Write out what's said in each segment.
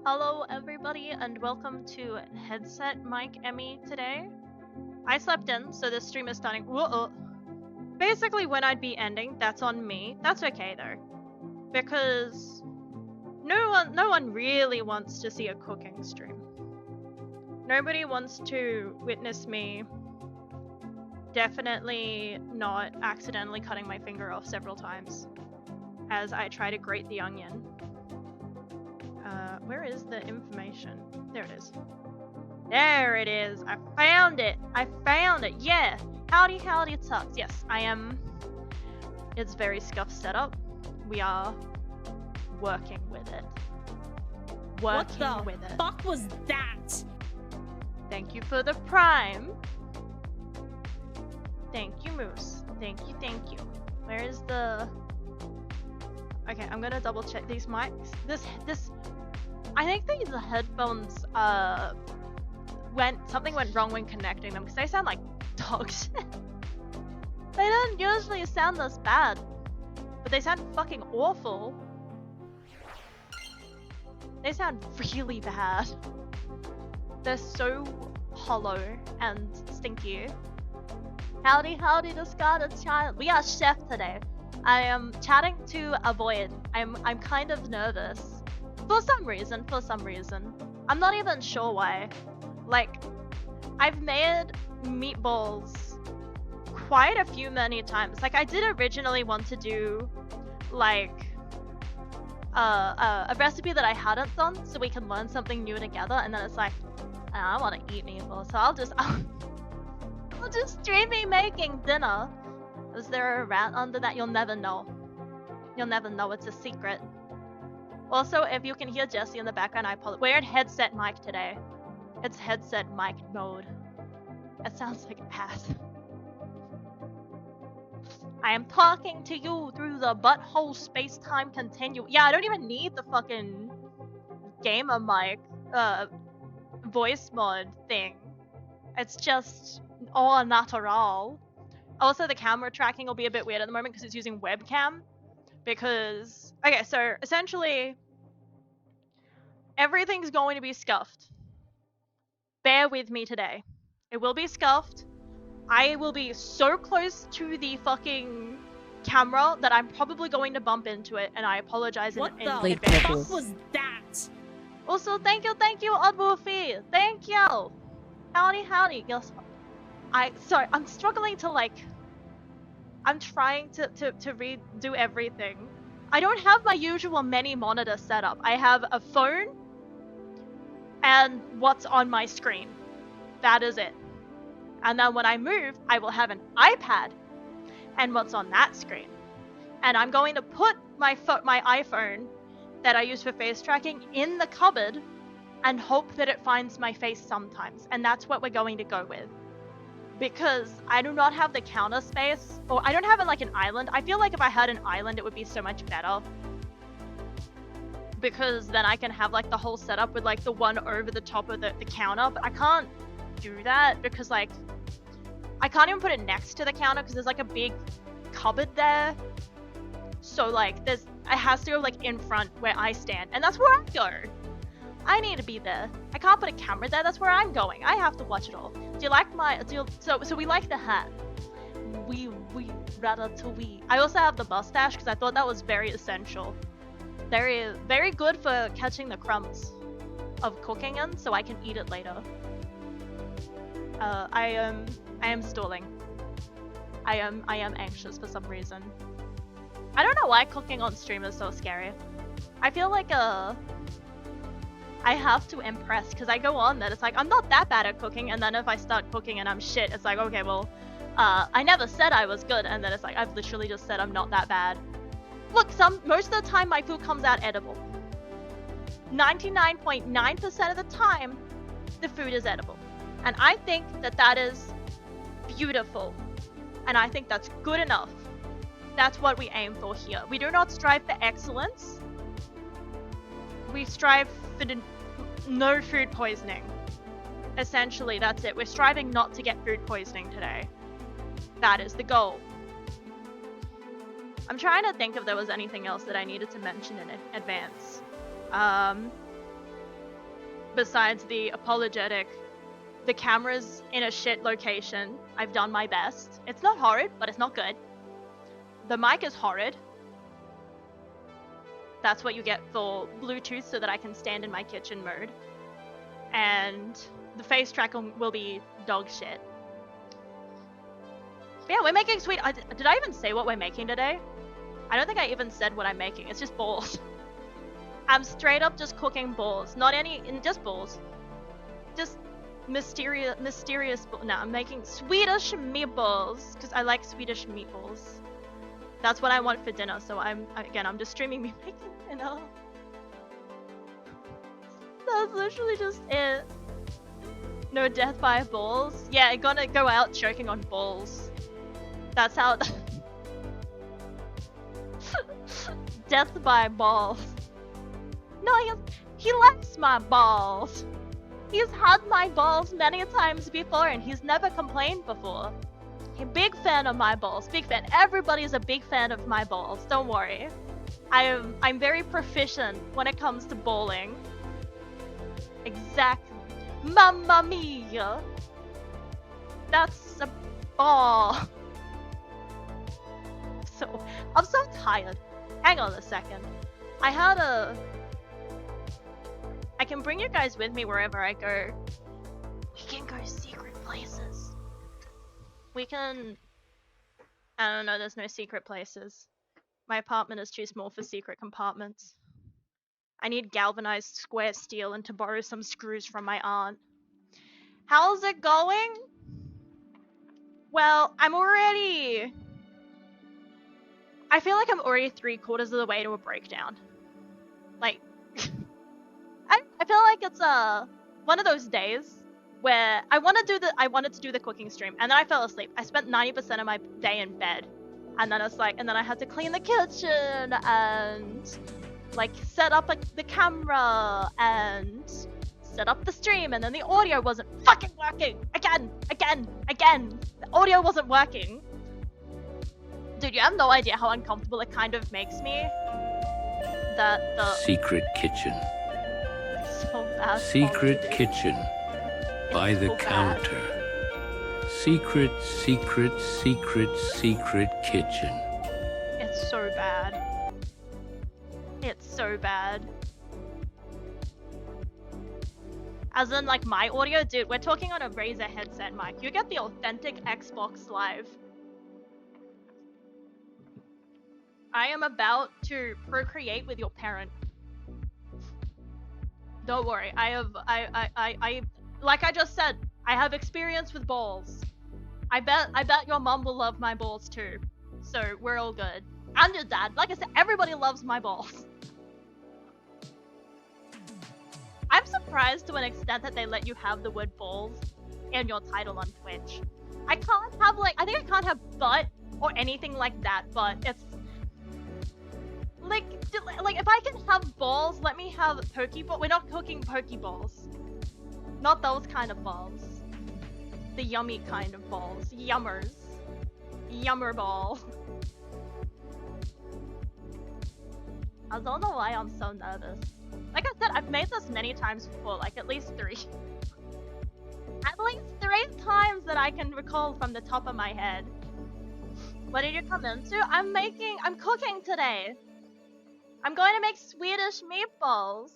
Hello, everybody, and welcome to Headset Mike Emmy today. I slept in, so this stream is starting. Whoa. Basically, when I'd be ending, that's on me. That's okay though, because no one really wants to see a cooking stream. Nobody wants to witness me definitely not accidentally cutting my finger off several times as I try to grate the onion. Where is the information? There it is. There it is. I found it. Yeah. Howdy, it sucks. Yes, I am. It's very scuffed setup. We are working with it. What the fuck was that? Thank you for the prime. Thank you, Moose. Thank you. Where is the... Okay, I'm gonna double check these mics. This... I think these headphones, something went wrong when connecting them, because they sound like dogs. They don't usually sound this bad, but they sound fucking awful. They sound really bad. They're so hollow and stinky. Howdy, discarded child. We are chef today. I am chatting to Avoid. I'm kind of nervous. For some reason. I'm not even sure why. Like, I've made meatballs quite a few many times. Like, I did originally want to do, like, a recipe that I hadn't done so we can learn something new together, and then it's like, I want to eat meatballs, so I'll just stream me making dinner. Is there a rat under that? You'll never know. It's a secret. Also, if you can hear Jesse in the background, I apologize. We're in headset mic today. It's headset mic mode. That sounds like ass. I am talking to you through the butthole space-time continuum. Yeah, I don't even need the fucking gamer mic, voice mod thing. It's just all natural. Also, the camera tracking will be a bit weird at the moment because it's using webcam. Because, okay, so essentially, everything's going to be scuffed. Bear with me today. It will be scuffed. I will be so close to the fucking camera that I'm probably going to bump into it, and I apologize in advance. What the fuck was that? Also, thank you, Adwolfie. Thank you. Howdy. Yes. Sorry, I'm struggling to, like... I'm trying to redo everything. I don't have my usual many monitor setup. I have a phone and what's on my screen. That is it. And then when I move, I will have an iPad and what's on that screen. And I'm going to put my iPhone that I use for face tracking in the cupboard and hope that it finds my face sometimes. And that's what we're going to go with. Because I do not have the counter space, or I don't have like an island. I feel like if I had an island, it would be so much better. Because then I can have like the whole setup with like the one over the top of the counter, but I can't do that because like, I can't even put it next to the counter because there's like a big cupboard there. So like, it has to go like in front where I stand, and that's where I go. I need to be there. I can't put a camera there, that's where I'm going. I have to watch it all. Do you like my, so we like the hat. We ratatouille. I also have the mustache because I thought that was very essential. Very, very good for catching the crumbs of cooking in so I can eat it later. I am stalling. I am anxious for some reason. I don't know why cooking on stream is so scary. I feel like, I have to impress because I go on that it's like I'm not that bad at cooking, and then if I start cooking and I'm shit, it's like, okay, well, I never said I was good, and then it's like I've literally just said I'm not that bad. Look, most of the time my food comes out edible. 99.9% of the time, the food is edible, and I think that is beautiful, and I think that's good enough. That's what we aim for here. We do not strive for excellence. We strive for no food poisoning. Essentially, that's it. We're striving not to get food poisoning today. That is the goal. I'm trying to think if there was anything else that I needed to mention in advance. besides the apologetic, the camera's in a shit location. I've done my best. It's not horrid, but it's not good. The mic is horrid. That's what you get for Bluetooth so that I can stand in my kitchen mode. And the face tracker will be dog shit. But yeah, we're making sweet. Did I even say what we're making today? I don't think I even said what I'm making. It's just balls. I'm straight up just cooking balls. Not any, just balls. Just mysterious. No, I'm making Swedish meatballs because I like Swedish meatballs. That's what I want for dinner. So I'm just streaming me making dinner. That's literally just it. No death by balls. Yeah, I'm gonna go out choking on balls. That's how. Death by balls. No, he likes my balls. He's had my balls many times before and he's never complained before. He's a big fan of my balls. Big fan. Everybody's a big fan of my balls. Don't worry. I'm very proficient when it comes to bowling. Exactly. Mamma mia! That's a ball. I'm so tired. Hang on a second. I can bring you guys with me wherever I go. We can go secret places. We can... I don't know, there's no secret places. My apartment is too small for secret compartments. I need galvanized square steel and to borrow some screws from my aunt. How's it going? Well, I feel like I'm already 3/4 of the way to a breakdown. Like, I feel like it's one of those days where I wanted to do the cooking stream and then I fell asleep. I spent 90% of my day in bed, and then and then I had to clean the kitchen and like set up the camera and set up the stream, and then the audio wasn't fucking working again. The audio wasn't working. Dude, you have no idea how uncomfortable it kind of makes me. The secret kitchen. So bad. Secret kitchen. By the counter. Secret kitchen. It's so bad. It's so bad. As in, like, my audio? Dude, we're talking on a Razer headset mic. You get the authentic Xbox Live. I am about to procreate with your parent. Don't worry, like I just said, I have experience with balls. I bet your mom will love my balls too. So we're all good. And your dad. Like I said, everybody loves my balls. I'm surprised to an extent that they let you have the word balls in your title on Twitch. I can't have I think I can't have butt or anything like that, but it's like if I can have balls, let me have Pokeball. We're not cooking Pokeballs. Not those kind of balls. The yummy kind of balls. Yummers. Yummer ball. I don't know why I'm so nervous. Like I said, I've made this many times before, like at least 3. At least 3 times that I can recall from the top of my head. What did you come into? I'm cooking today. I'm going to make Swedish meatballs.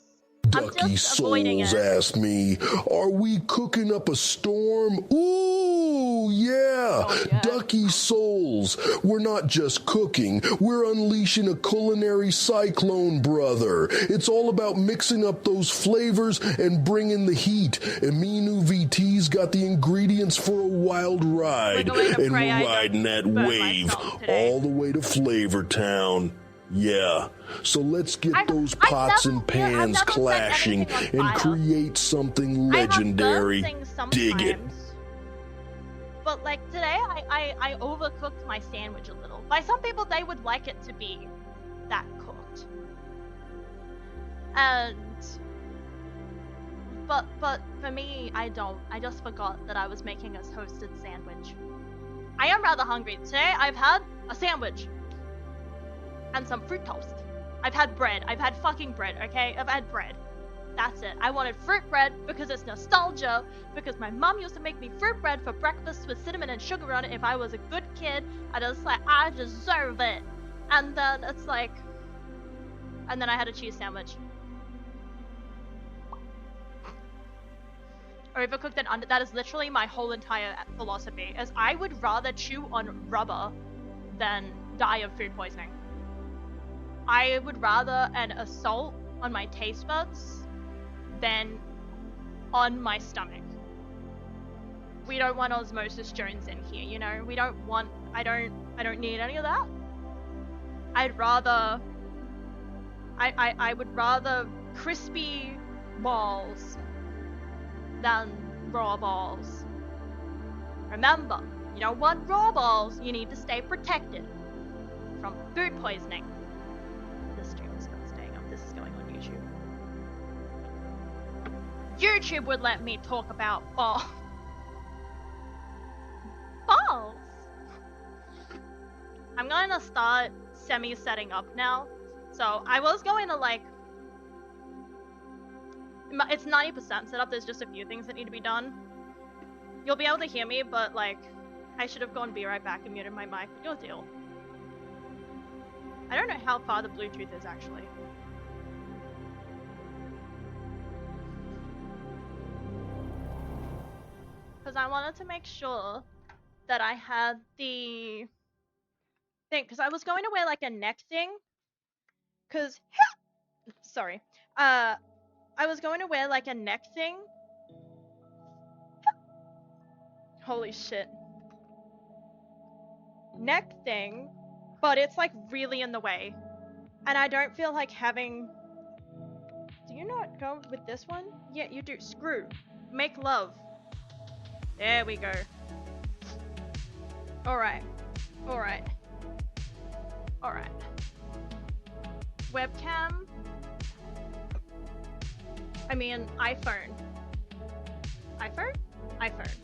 Ducky Souls asked me, are we cooking up a storm? Ooh, yeah. Oh, yeah. Ducky Souls. We're not just cooking. We're unleashing a culinary cyclone, brother. It's all about mixing up those flavors and bringing the heat. Aminu VT's got the ingredients for a wild ride. And we're riding that wave all the way to Flavor Town. Yeah, so let's get those pots and pans clashing and create something legendary. Dig it. But like today, I overcooked my sandwich a little. By some people, they would like it to be that cooked. But for me, I don't. I just forgot that I was making a toasted sandwich. I am rather hungry. Today, I've had a sandwich. And some fruit toast. I've had bread. I've had fucking bread, okay? I've had bread. That's it. I wanted fruit bread because it's nostalgia, because my mom used to make me fruit bread for breakfast with cinnamon and sugar on it. If I was a good kid, I just like, I deserve it. And then it's like, and then I had a cheese sandwich. Overcooked and under, that is literally my whole entire philosophy, is I would rather chew on rubber than die of food poisoning. I would rather an assault on my taste buds than on my stomach. We don't want Osmosis Jones in here, you know? We don't want, I don't need any of that. I'd rather, I would rather crispy balls than raw balls. Remember, you don't want raw balls, you need to stay protected from food poisoning. This stream is not staying up, this is going on YouTube. YouTube would let me talk about balls. Balls! I'm gonna start semi-setting up now. So I was going to like, it's 90% set up, there's just a few things that need to be done. You'll be able to hear me, but like, I should have gone be right back and muted my mic, but your deal. I don't know how far the Bluetooth is actually. Because I wanted to make sure that I had the thing, because I was going to wear like a neck thing, because, sorry, I was going to wear like a neck thing. Holy shit. Neck thing, but it's like really in the way. And I don't feel like having... Do you not go with this one? Yeah, you do. Screw. Make love. There we go. Alright. Alright. Alright. Webcam. I mean, iPhone. iPhone? iPhone.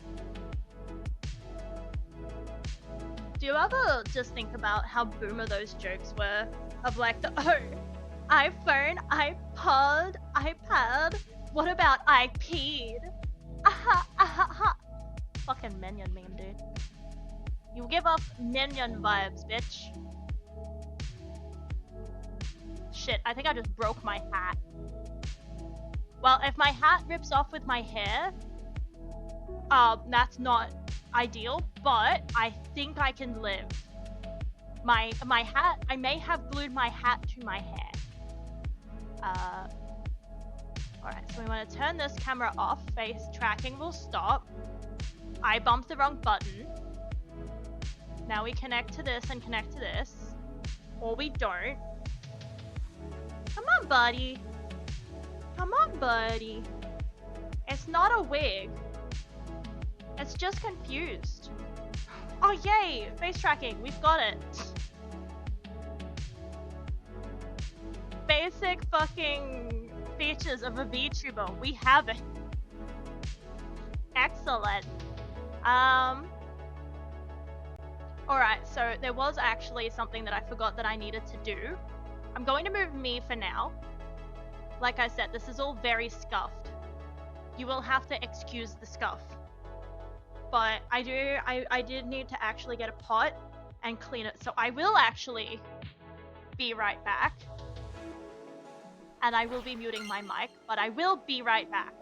Do you ever just think about how boomer those jokes were? Of like the, oh, iPhone, iPod, iPad, what about I peed? Aha, aha, aha. Fucking Minion meme, dude. You give off Minion vibes, bitch. Shit, I think I just broke my hat. Well, if my hat rips off with my hair, that's not ideal, but I think I can live. My hat, I may have glued my hat to my hair. Alright, so we want to turn this camera off, face tracking will stop. I bumped the wrong button. Now we connect to this and connect to this. Or we don't. Come on, buddy. Come on, buddy. It's not a wig. It's just confused. Oh, yay! Face tracking. We've got it. Basic fucking features of a VTuber. We have it. Excellent. Alright, so there was actually something that I forgot that I needed to do. I'm going to move me for now. Like I said, this is all very scuffed. You will have to excuse the scuff. But I did need to actually get a pot and clean it. So I will actually be right back. And I will be muting my mic, but I will be right back.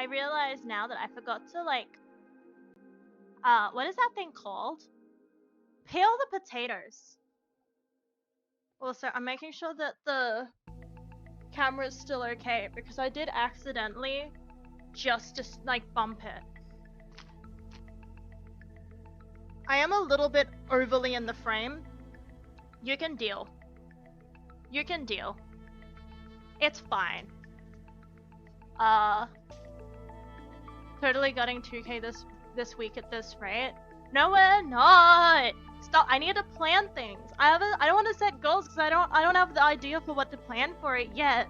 I realize now that I forgot to like, what is that thing called? Peel the potatoes. Also, I'm making sure that the camera's still okay because I did accidentally just like bump it. I am a little bit overly in the frame. You can deal. You can deal. It's fine. Totally getting 2K this week at this rate. No, we're not. Stop. I need to plan things. I don't want to set goals because I don't have the idea for what to plan for it yet.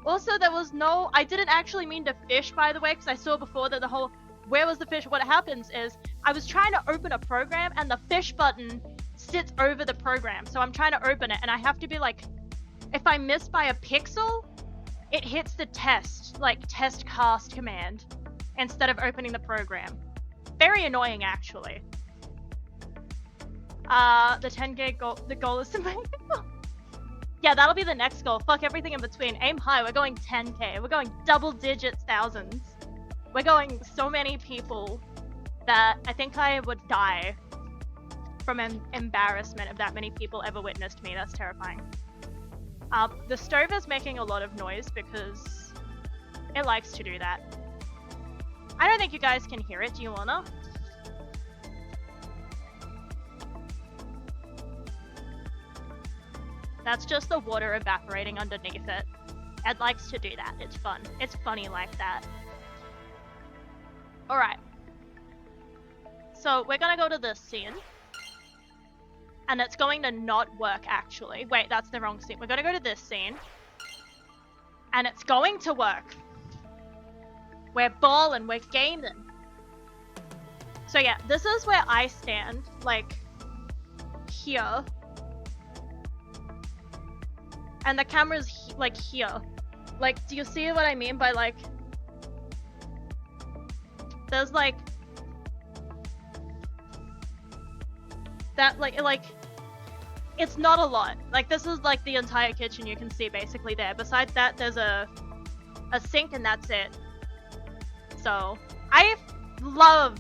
Also, there was no. I didn't actually mean to fish, by the way, because I saw before that the whole where was the fish. What happens is I was trying to open a program and the fish button sits over the program, so I'm trying to open it and I have to be like, if I miss by a pixel, it hits the test cast command instead of opening the program. Very annoying, actually. The 10K goal, the goal is to make yeah, that'll be the next goal. Fuck everything in between. Aim high. We're going 10K. We're going double digits thousands. We're going so many people that I think I would die from embarrassment if that many people ever witnessed me. That's terrifying. The stove is making a lot of noise because it likes to do that. I don't think you guys can hear it. Do you wanna? That's just the water evaporating underneath it. It likes to do that. It's fun. It's funny like that. Alright. So we're gonna go to this scene. And it's going to not work, actually. Wait, that's the wrong scene. We're gonna go to this scene. And it's going to work. We're ballin', we're gaming. So yeah, this is where I stand, like, here. And the camera's, like, here. Like, do you see what I mean by, like... There's, like... That, like... It's not a lot. Like, this is, like, the entire kitchen you can see, basically, there. Besides that, there's a sink, and that's it. So, I love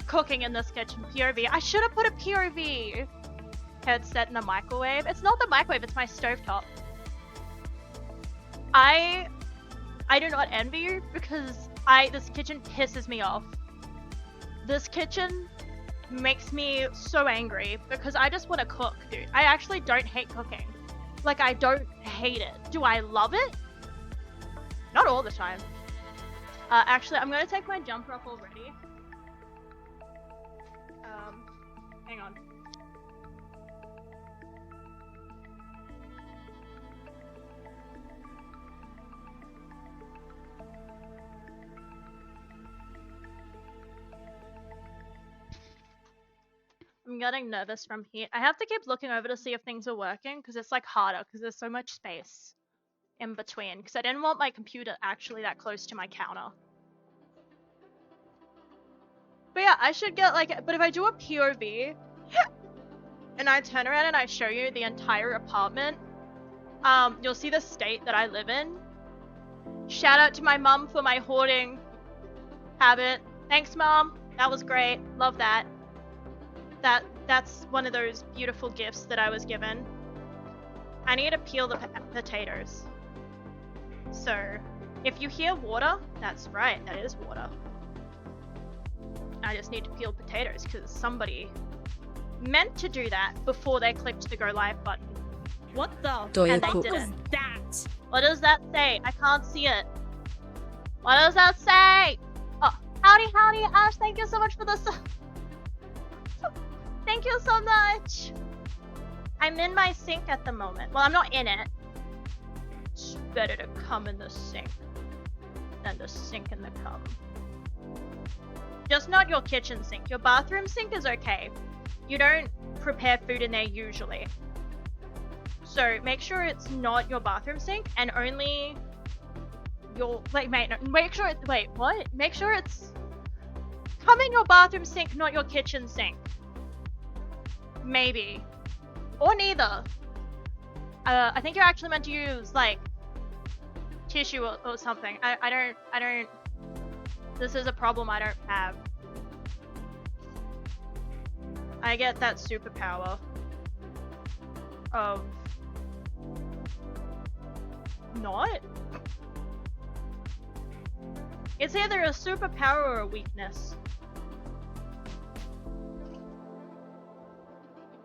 cooking in this kitchen. POV. I should have put a POV headset in a microwave. It's not the microwave, it's my stovetop. I do not envy you because this kitchen pisses me off. This kitchen makes me so angry because I just want to cook, dude. I actually don't hate cooking. Like, I don't hate it. Do I love it? Not all the time. Actually, I'm gonna take my jumper off already. Hang on. I'm getting nervous from heat. I have to keep looking over to see if things are working because it's like harder because there's so much space in between because I didn't want my computer actually that close to my counter. But yeah, I should get like, but if I do a POV and I turn around and I show you the entire apartment, you'll see the state that I live in. Shout out to my mum for my hoarding habit. Thanks, Mom. That was great. Love that. That's one of those beautiful gifts that I was given. I need to peel the potatoes. So, if you hear water, that's right, that is water. I just need to peel potatoes because somebody meant to do that before they clicked the go live button. What the and they didn't. Was that? What does that say? I can't see it. What does that say? Oh, howdy, Ash, thank you so much for this. Thank you so much! I'm in my sink at the moment. Well, I'm not in it. It's better to come in the sink than to sink in the cum. Just not your kitchen sink. Your bathroom sink is okay. You don't prepare food in there usually. So make sure it's not your bathroom sink and only your... make sure it's... Wait, what? Make sure it's... Come in your bathroom sink, not your kitchen sink. Maybe. Or neither. I think you're actually meant to use, like, tissue or something. I don't, this is a problem I don't have. I get that superpower of not. It's either a superpower or a weakness.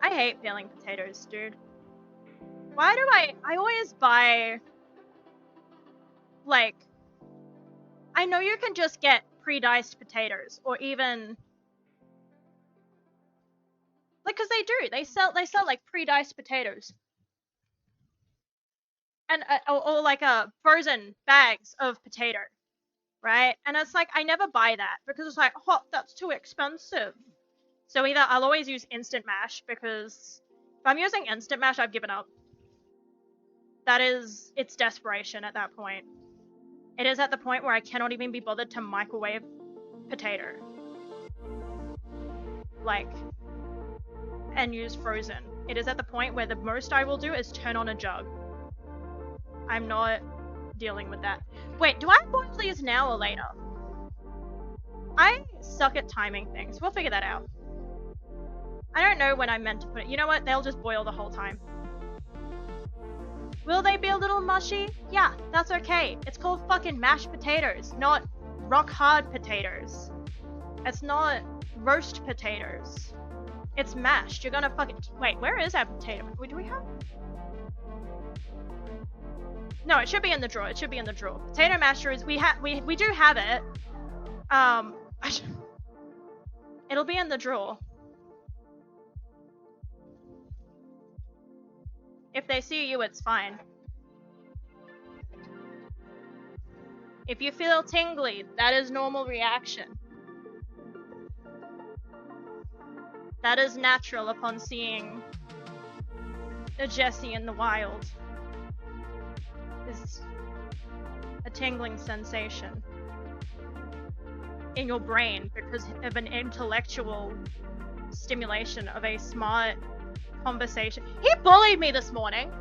I hate peeling potatoes, dude. Why do I always buy, like, I know you can just get pre-diced potatoes, or even, like, cause they do, they sell like pre-diced potatoes. And, or like frozen bags of potato, right? And it's like, I never buy that, because it's like, oh, that's too expensive. So either I'll always use Instant Mash, because if I'm using Instant Mash, I've given up. That is, it's desperation at that point. It is at the point where I cannot even be bothered to microwave potato. Like, and use frozen. It is at the point where the most I will do is turn on a jug. I'm not dealing with that. Wait, do I boil these now or later? I suck at timing things. We'll figure that out. I don't know when I'm meant to put it. You know what? They'll just boil the whole time. Will they be a little mushy? Yeah, that's okay. It's called fucking mashed potatoes, not rock hard potatoes. It's not roast potatoes. It's mashed. You're gonna fucking... Wait, where is our potato? Do we have... No, it should be in the drawer. It should be in the drawer. Potato masher is... We do have it. It'll be in the drawer. If they see you, it's fine. If you feel tingly, that is normal reaction. That is natural upon seeing a Jessie in the wild. Is a tingling sensation in your brain because of an intellectual stimulation of a smart conversation. He bullied me this morning.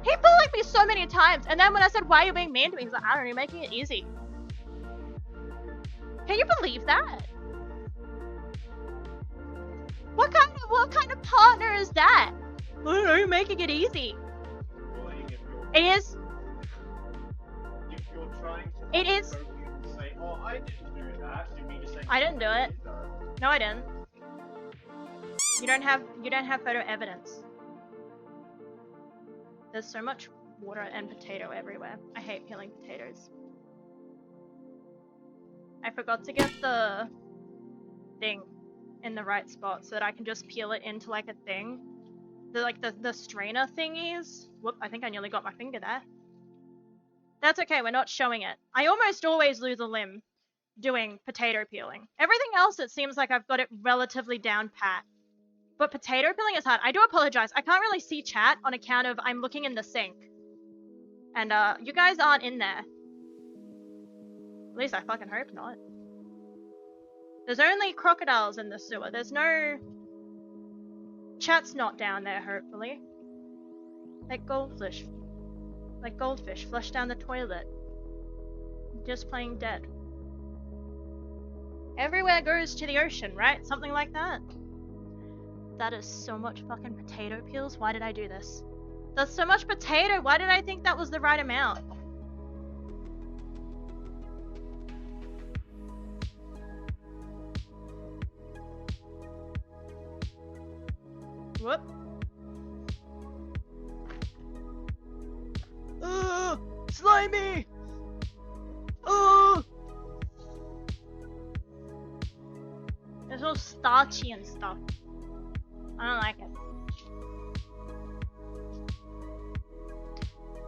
He bullied me so many times, and then when I said, why are you being mean to me? He's like, I don't know, you're making it easy. Can you believe that? What kind of partner is that? I don't know, you're making it easy. It is. If you're trying to it is. Say, oh, I didn't do that. You mean to say I didn't do it. No, I didn't. You don't have photo evidence. There's so much water and potato everywhere. I hate peeling potatoes. I forgot to get the thing in the right spot so that I can just peel it into like a thing. The strainer thingies. Whoop, I think I nearly got my finger there. That's okay, we're not showing it. I almost always lose a limb doing potato peeling. Everything else, it seems like I've got it relatively down pat. But potato peeling is hard. I do apologize. I can't really see chat on account of I'm looking in the sink. And you guys aren't in there. At least I fucking hope not. There's only crocodiles in the sewer. There's no... Chat's not down there, hopefully. Like goldfish. Like goldfish flushed down the toilet. Just playing dead. Everywhere goes to the ocean, right? Something like that. That is so much fucking potato peels. Why did I do this? That's so much potato. Why did I think that was the right amount? Whoop. Slimy! It's all starchy and stuff. I don't like it.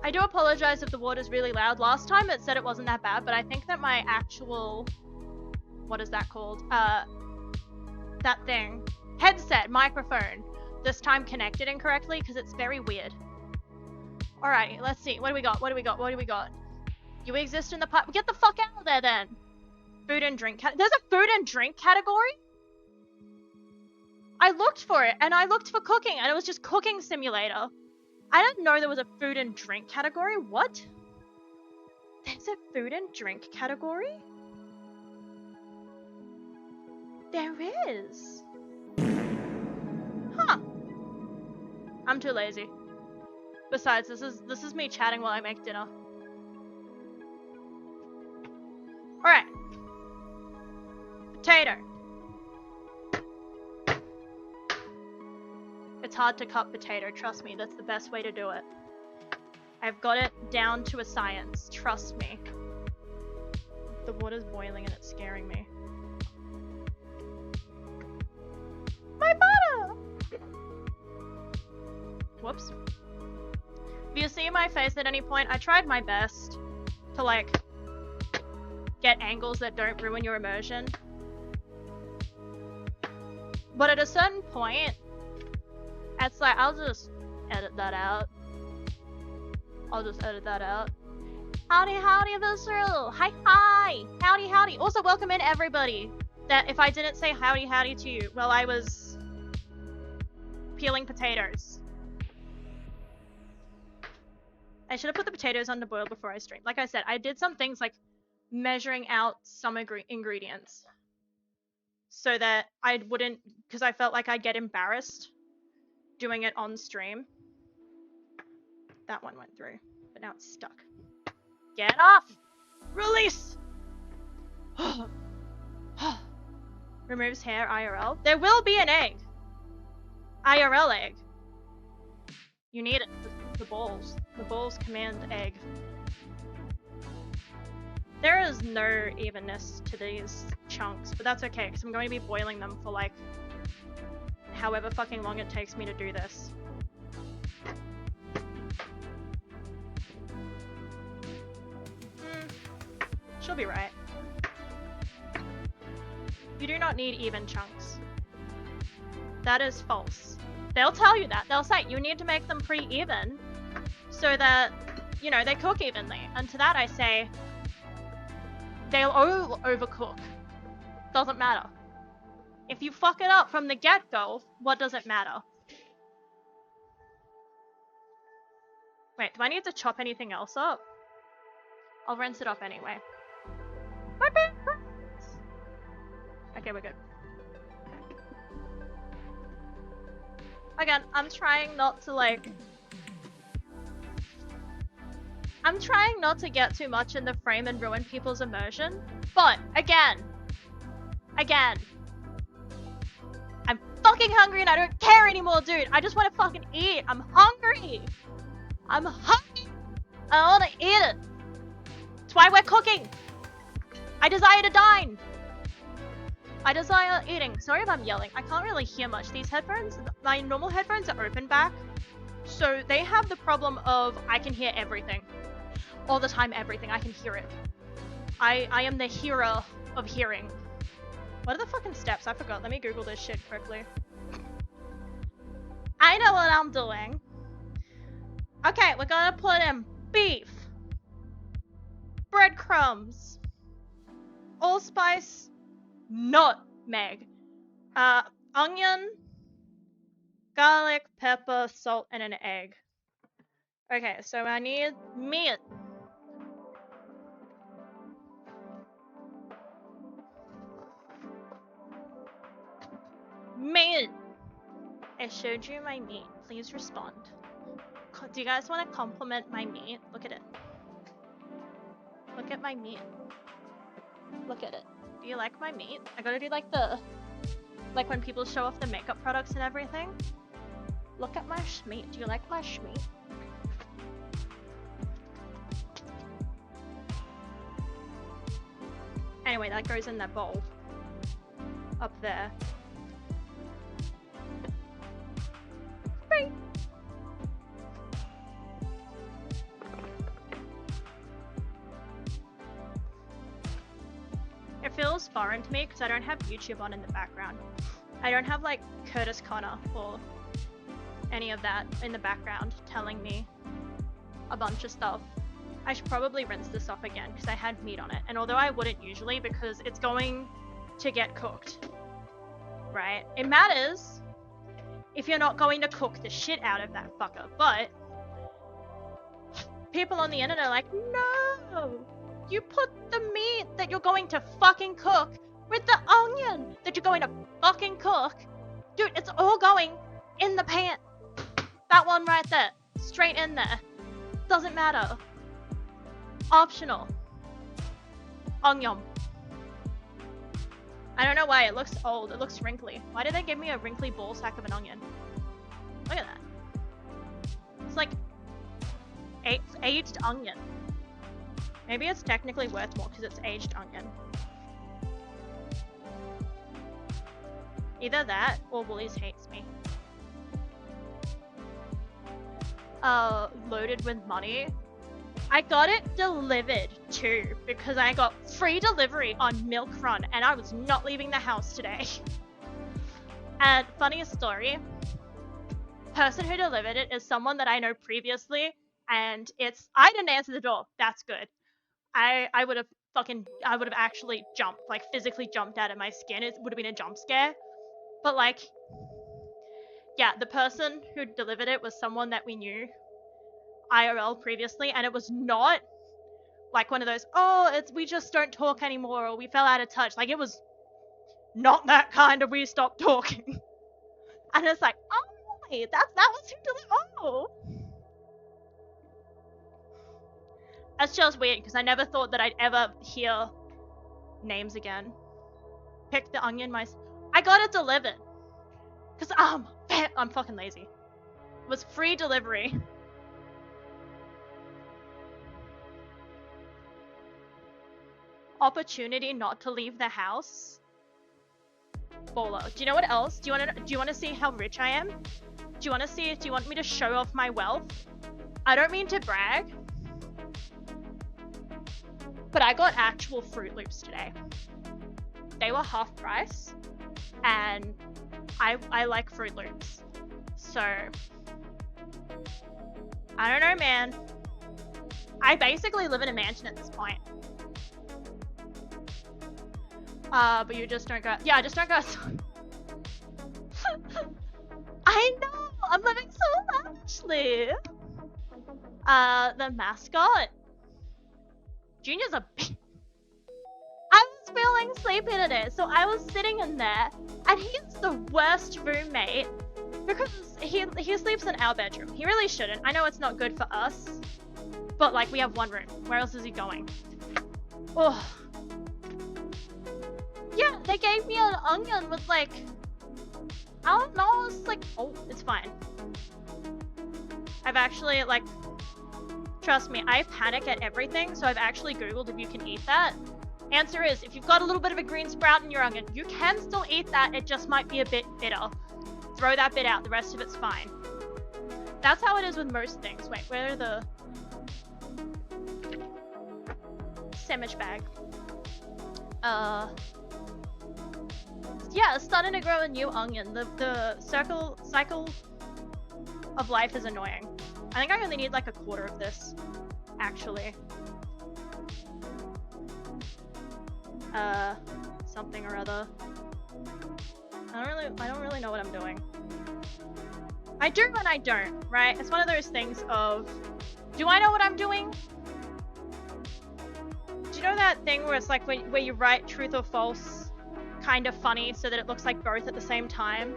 I do apologize if the water's really loud. Last time it said it wasn't that bad, but I think that my actual... What is that called? That thing. Headset, microphone. This time connected incorrectly because it's very weird. Alright, let's see. What do we got? What do we got? What do we got? You exist in the pipe. Get the fuck out of there then. Food and drink. There's a food and drink category? I looked for it and I looked for cooking and it was just cooking simulator. I didn't know there was a food and drink category. What? There's a food and drink category? There is. Huh. I'm too lazy. Besides, this is me chatting while I make dinner. Alright. Potato. It's hard to cut potato, trust me, that's the best way to do it. I've got it down to a science, trust me. The water's boiling and it's scaring me. My butter! Whoops. If you see my face at any point, I tried my best to like get angles that don't ruin your immersion. But at a certain point, it's like, I'll just edit that out. Howdy, howdy, Visceral! Hi, hi! Howdy, howdy! Also, welcome in, everybody! That if I didn't say howdy, howdy to you while I was peeling potatoes. I should have put the potatoes on to boil before I streamed. Like I said, I did some things like measuring out some ingredients. So that I wouldn't, because I felt like I'd get embarrassed doing it on stream. That one went through, but now it's stuck. Get off! Release! Removes hair IRL. There will be an egg. IRL egg. You need it. The balls. The balls command egg. There is no evenness to these chunks, but that's okay, because I'm going to be boiling them for like however fucking long it takes me to do this. She'll be right. You do not need even chunks. That is false. They'll tell you that. They'll say you need to make them pretty even so that, you know, they cook evenly. And to that I say, they'll overcook. Doesn't matter. If you fuck it up from the get-go, what does it matter? Wait, do I need to chop anything else up? I'll rinse it off anyway. Okay, we're good. Again, I'm trying not to like... I'm trying not to get too much in the frame and ruin people's immersion. But, again, I'm fucking hungry and I don't care anymore, dude. I just want to fucking eat. I'm hungry. I'm hungry. I want to eat it. That's why we're cooking. I desire to dine. I desire eating. Sorry if I'm yelling. I can't really hear much. These headphones, my normal headphones are open back. So they have the problem of I can hear everything. All the time, everything. I can hear it. I am the hearer of hearing. What are the fucking steps? I forgot. Let me Google this shit quickly. I know what I'm doing. Okay, we're gonna put in beef, breadcrumbs, allspice, nutmeg, onion, garlic, pepper, salt, and an egg. Okay, so I need meat. Meat! I showed you my meat. Please respond. Do you guys want to compliment my meat? Look at it. Look at my meat. Look at it. Do you like my meat? I gotta do like the... like when people show off the makeup products and everything. Look at my schmeat. Do you like my schmeat? Anyway, that goes in that bowl. Up there. Right. It feels foreign to me because I don't have YouTube on in the background. I don't have like Curtis Connor or any of that in the background telling me a bunch of stuff. I should probably rinse this off again because I had meat on it. And although I wouldn't usually because it's going to get cooked, right? It matters if you're not going to cook the shit out of that fucker, but people on the internet are like, no, you put the meat that you're going to fucking cook with the onion that you're going to fucking cook. Dude, it's all going in the pan. That one right there. Straight in there. Doesn't matter. Optional. Onion. I don't know why, it looks old, it looks wrinkly. Why did they give me a wrinkly ball sack of an onion? Look at that. It's like aged onion. Maybe it's technically worth more because it's aged onion. Either that or Woolies hates me. Loaded with money. I got it delivered too because I got free delivery on Milk Run and I was not leaving the house today. And funniest story, person who delivered it is someone that I know previously, and I didn't answer the door. That's good. I would have actually jumped, like physically jumped out of my skin. It would have been a jump scare. But like, yeah, the person who delivered it was someone that we knew IRL previously, and it was not like one of those, oh, we just don't talk anymore, or we fell out of touch. Like, it was not that kind of we stopped talking. And it's like, oh, that was who delivered. Oh, that's just weird because I never thought that I'd ever hear names again. Pick the onion I got it delivered because I'm fucking lazy. It was free delivery. Opportunity not to leave the house. Baller. Do you know what else? Do you want to see how rich I am? Do you want me to show off my wealth? I don't mean to brag, but I got actual Fruit Loops today. They were half price, and I like Fruit Loops. So I don't know, man. I basically live in a mansion at this point. But you just don't go. Yeah, just don't go. I know. I'm living so lavishly. The mascot. Junior's a. I was feeling sleepy today, so I was sitting in there, and he's the worst roommate because he sleeps in our bedroom. He really shouldn't. I know it's not good for us, but like we have one room. Where else is he going? Oh. Yeah, they gave me an onion with like, I don't know, it's like, oh, it's fine. I've actually like, trust me, I panic at everything, so I've actually Googled if you can eat that. Answer is, if you've got a little bit of a green sprout in your onion, you can still eat that, it just might be a bit bitter. Throw that bit out, the rest of it's fine. That's how it is with most things. Wait, where are the... sandwich bag. Yeah, it's starting to grow a new onion. The cycle of life is annoying. I think I only need like a quarter of this, actually. Something or other. I don't really know what I'm doing. I do and I don't, right? It's one of those things of, do I know what I'm doing? Do you know that thing where it's like where you write truth or false kind of funny so that it looks like both at the same time?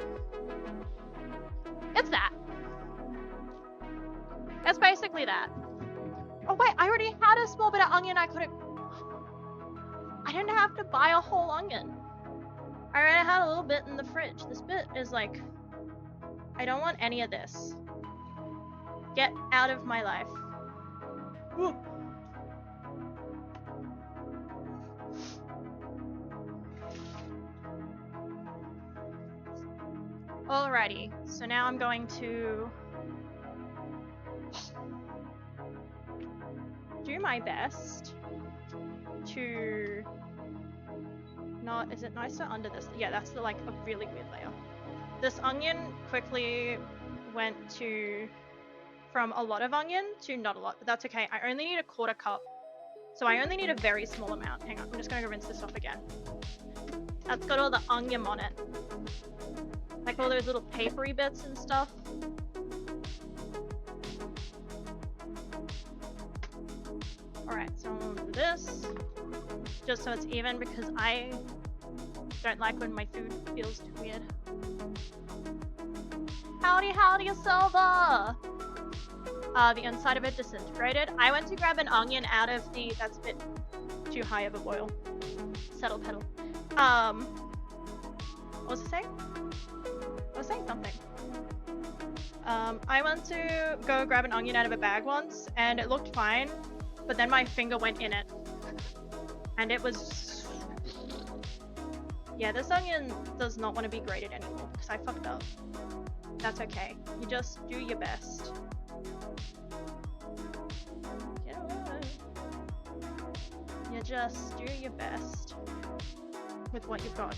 It's that. It's basically that. Oh wait, I already had a small bit of onion. I didn't have to buy a whole onion. I already had a little bit in the fridge. This bit is like, I don't want any of this. Get out of my life. Ooh. Alrighty, so now I'm going to do my best to not, is it nicer under this? Yeah, that's the, like, a really weird layer. This onion quickly went from a lot of onion to not a lot, but that's okay. I only need a quarter cup, so I only need a very small amount. Hang on, I'm just gonna go rinse this off again. That's got all the onion on it. Like all those little papery bits and stuff. this, just so it's even, because I don't like when my food feels too weird. Howdy, howdy, Silver! The inside of it disintegrated. I went to grab an onion out of the... That's a bit too high of a boil. Settle pedal. What was I saying? I was saying something. I went to go grab an onion out of a bag once, and it looked fine, but then my finger went in it. And it was... Yeah, this onion does not want to be grated anymore, because I fucked up. That's okay. You just do your best. You just do your best with what you've got.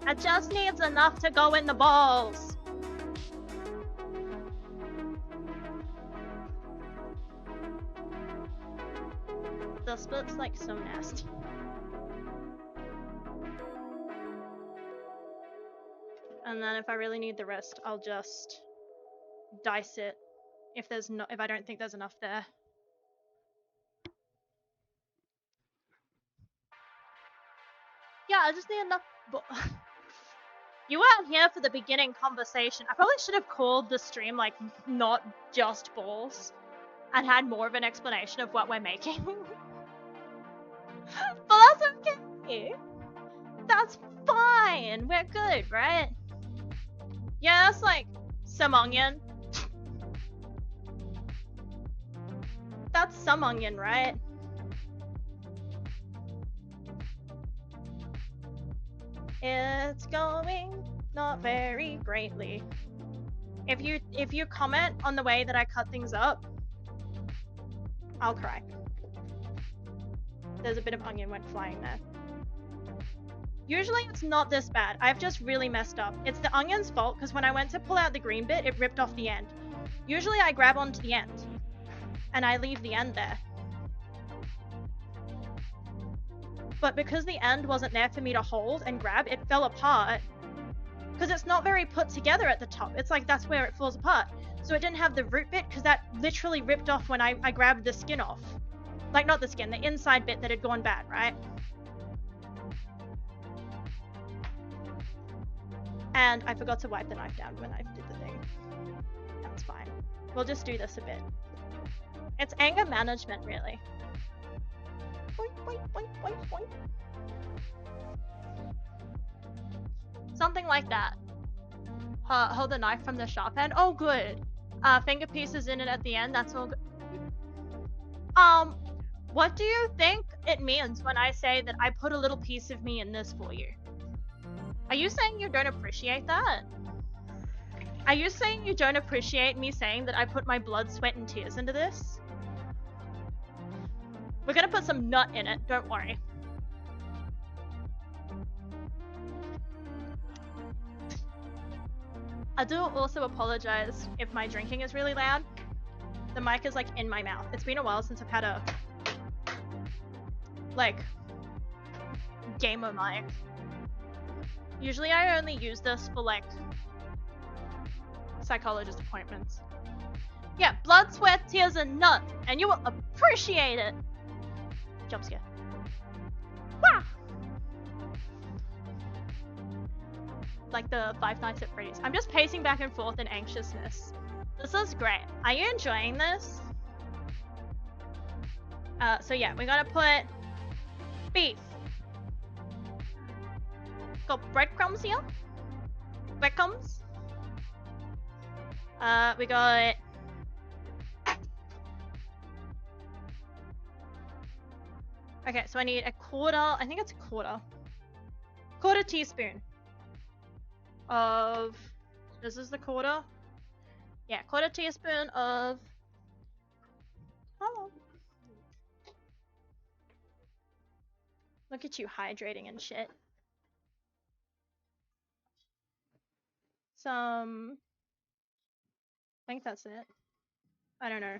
It just needs enough to go in the balls. The split's like so nasty. And then if I really need the rest, I'll just dice it if I don't think there's enough there. Yeah, I just need enough. You weren't here for the beginning conversation. I probably should have called the stream like not just balls and had more of an explanation of what we're making. But that's okay. That's fine. We're good, right? Yeah, that's like some onion. That's some onion, right? It's going not very greatly. If you comment on the way that I cut things up, I'll cry. There's a bit of onion went flying there. Usually it's not this bad. I've just really messed up. It's the onion's fault because when I went to pull out the green bit, it ripped off the end. Usually I grab onto the end and I leave the end there. But because the end wasn't there for me to hold and grab, it fell apart. Because it's not very put together at the top. It's like that's where it falls apart. So it didn't have the root bit because that literally ripped off when I grabbed the skin off. Like not the skin, the inside bit that had gone bad, right? And I forgot to wipe the knife down when I did the thing. That's fine. We'll just do this a bit. It's anger management, really. Boink, boink, boink, boink, boink. Something like that. Hold the knife from the sharp end. Oh, good. Finger pieces in it at the end. That's all good. What do you think it means when I say that I put a little piece of me in this for you? Are you saying you don't appreciate that? Are you saying you don't appreciate me saying that I put my blood, sweat, and tears into this? We're gonna put some nut in it, don't worry. I do also apologize if my drinking is really loud. The mic is like in my mouth. It's been a while since I've had a like gamer mic. Usually I only use this for like psychologist appointments. Yeah, blood, sweat, tears, and nut, and you will appreciate it. Jump scare. Wah! Like the Five Nights at Freddy's. I'm just pacing back and forth in anxiousness. This is great. Are you enjoying this? So yeah, we're gonna put beef. Got breadcrumbs here. Breadcrumbs. We got okay, so I need a quarter, I think it's a quarter teaspoon of, this is the quarter? Yeah, quarter teaspoon of, hello. Look at you hydrating and shit. Some, I think that's it. I don't know.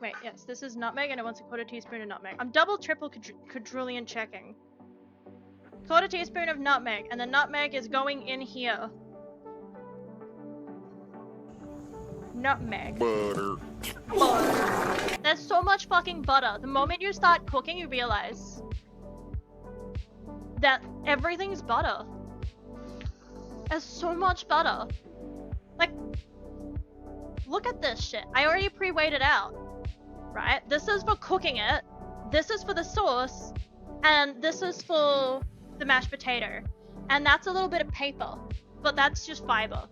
Wait, yes, this is nutmeg and it wants a quarter teaspoon of nutmeg. I'm double, triple, quadrillion checking. Quarter teaspoon of nutmeg, and the nutmeg is going in here. nutmeg. Butter. Butter. There's so much fucking butter. The moment you start cooking, you realize that everything's butter. There's so much butter. Like, look at this shit. I already pre-weighed it out, right? This is for cooking it. This is for the sauce. And this is for the mashed potato. And that's a little bit of paper. But that's just fiber.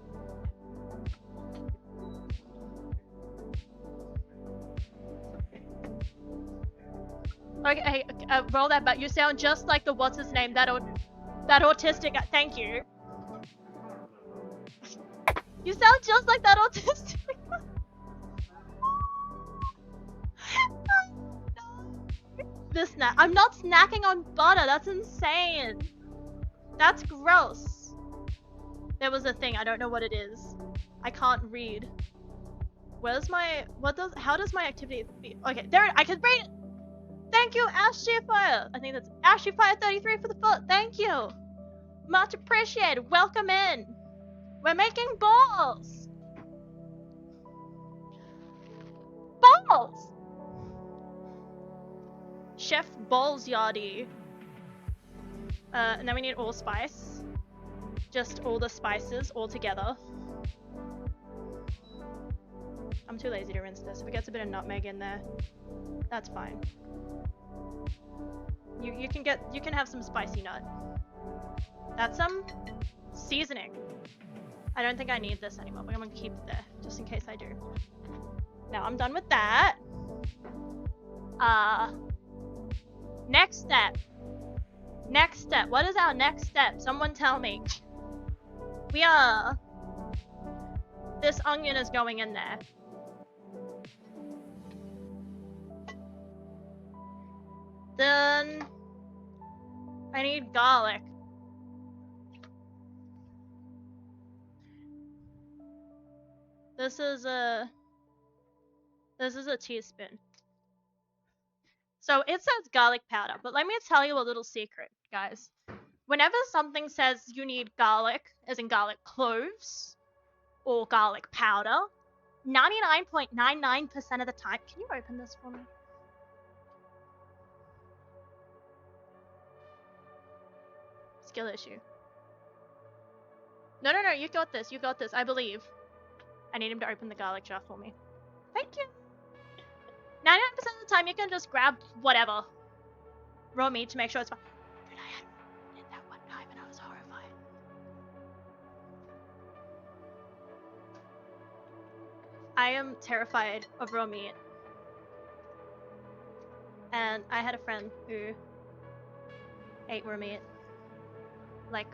Okay, hey, roll that back. You sound just like the what's his name, that autistic. Thank you. You sound just like that autistic. This snack. I'm not snacking on butter. That's insane. That's gross. There was a thing. I don't know what it is. I can't read. Where's my? How does my activity be? Okay, there. I can read it. Thank you, Ashfire. I think that's Ashfire33 for the foot. Thank you. Much appreciated. Welcome in. We're making balls. Balls. Chef Balls Yardy. And then we need allspice. Just all the spices all together. I'm too lazy to rinse this. If it gets a bit of nutmeg in there, that's fine. You can have some spicy nut. That's some seasoning. I don't think I need this anymore, but I'm gonna keep it there just in case I do. Now I'm done with that. Next step. Next step. What is our next step? Someone tell me. This onion is going in there. Then I need garlic. This is a teaspoon. So it says garlic powder, but let me tell you a little secret, guys. Whenever something says you need garlic, as in garlic cloves or garlic powder, 99.99% of the time, can you open this for me? Skill issue. No, you got this. You got this. I believe. I need him to open the garlic jar for me. Thank you. 99% of the time, you can just grab whatever raw meat to make sure it's fine. Dude, I had it that one time and I was horrified. I am terrified of raw meat. And I had a friend who ate raw meat. Like,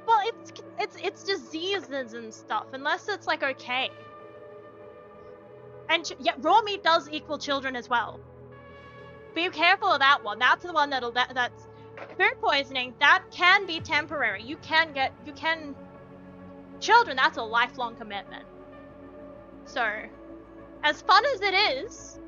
well, it's diseases and stuff, unless it's like okay. And yeah, raw meat does equal children as well. Be careful of that one. That's the one that's food poisoning. That can be temporary. Children, that's a lifelong commitment. So, as fun as it is,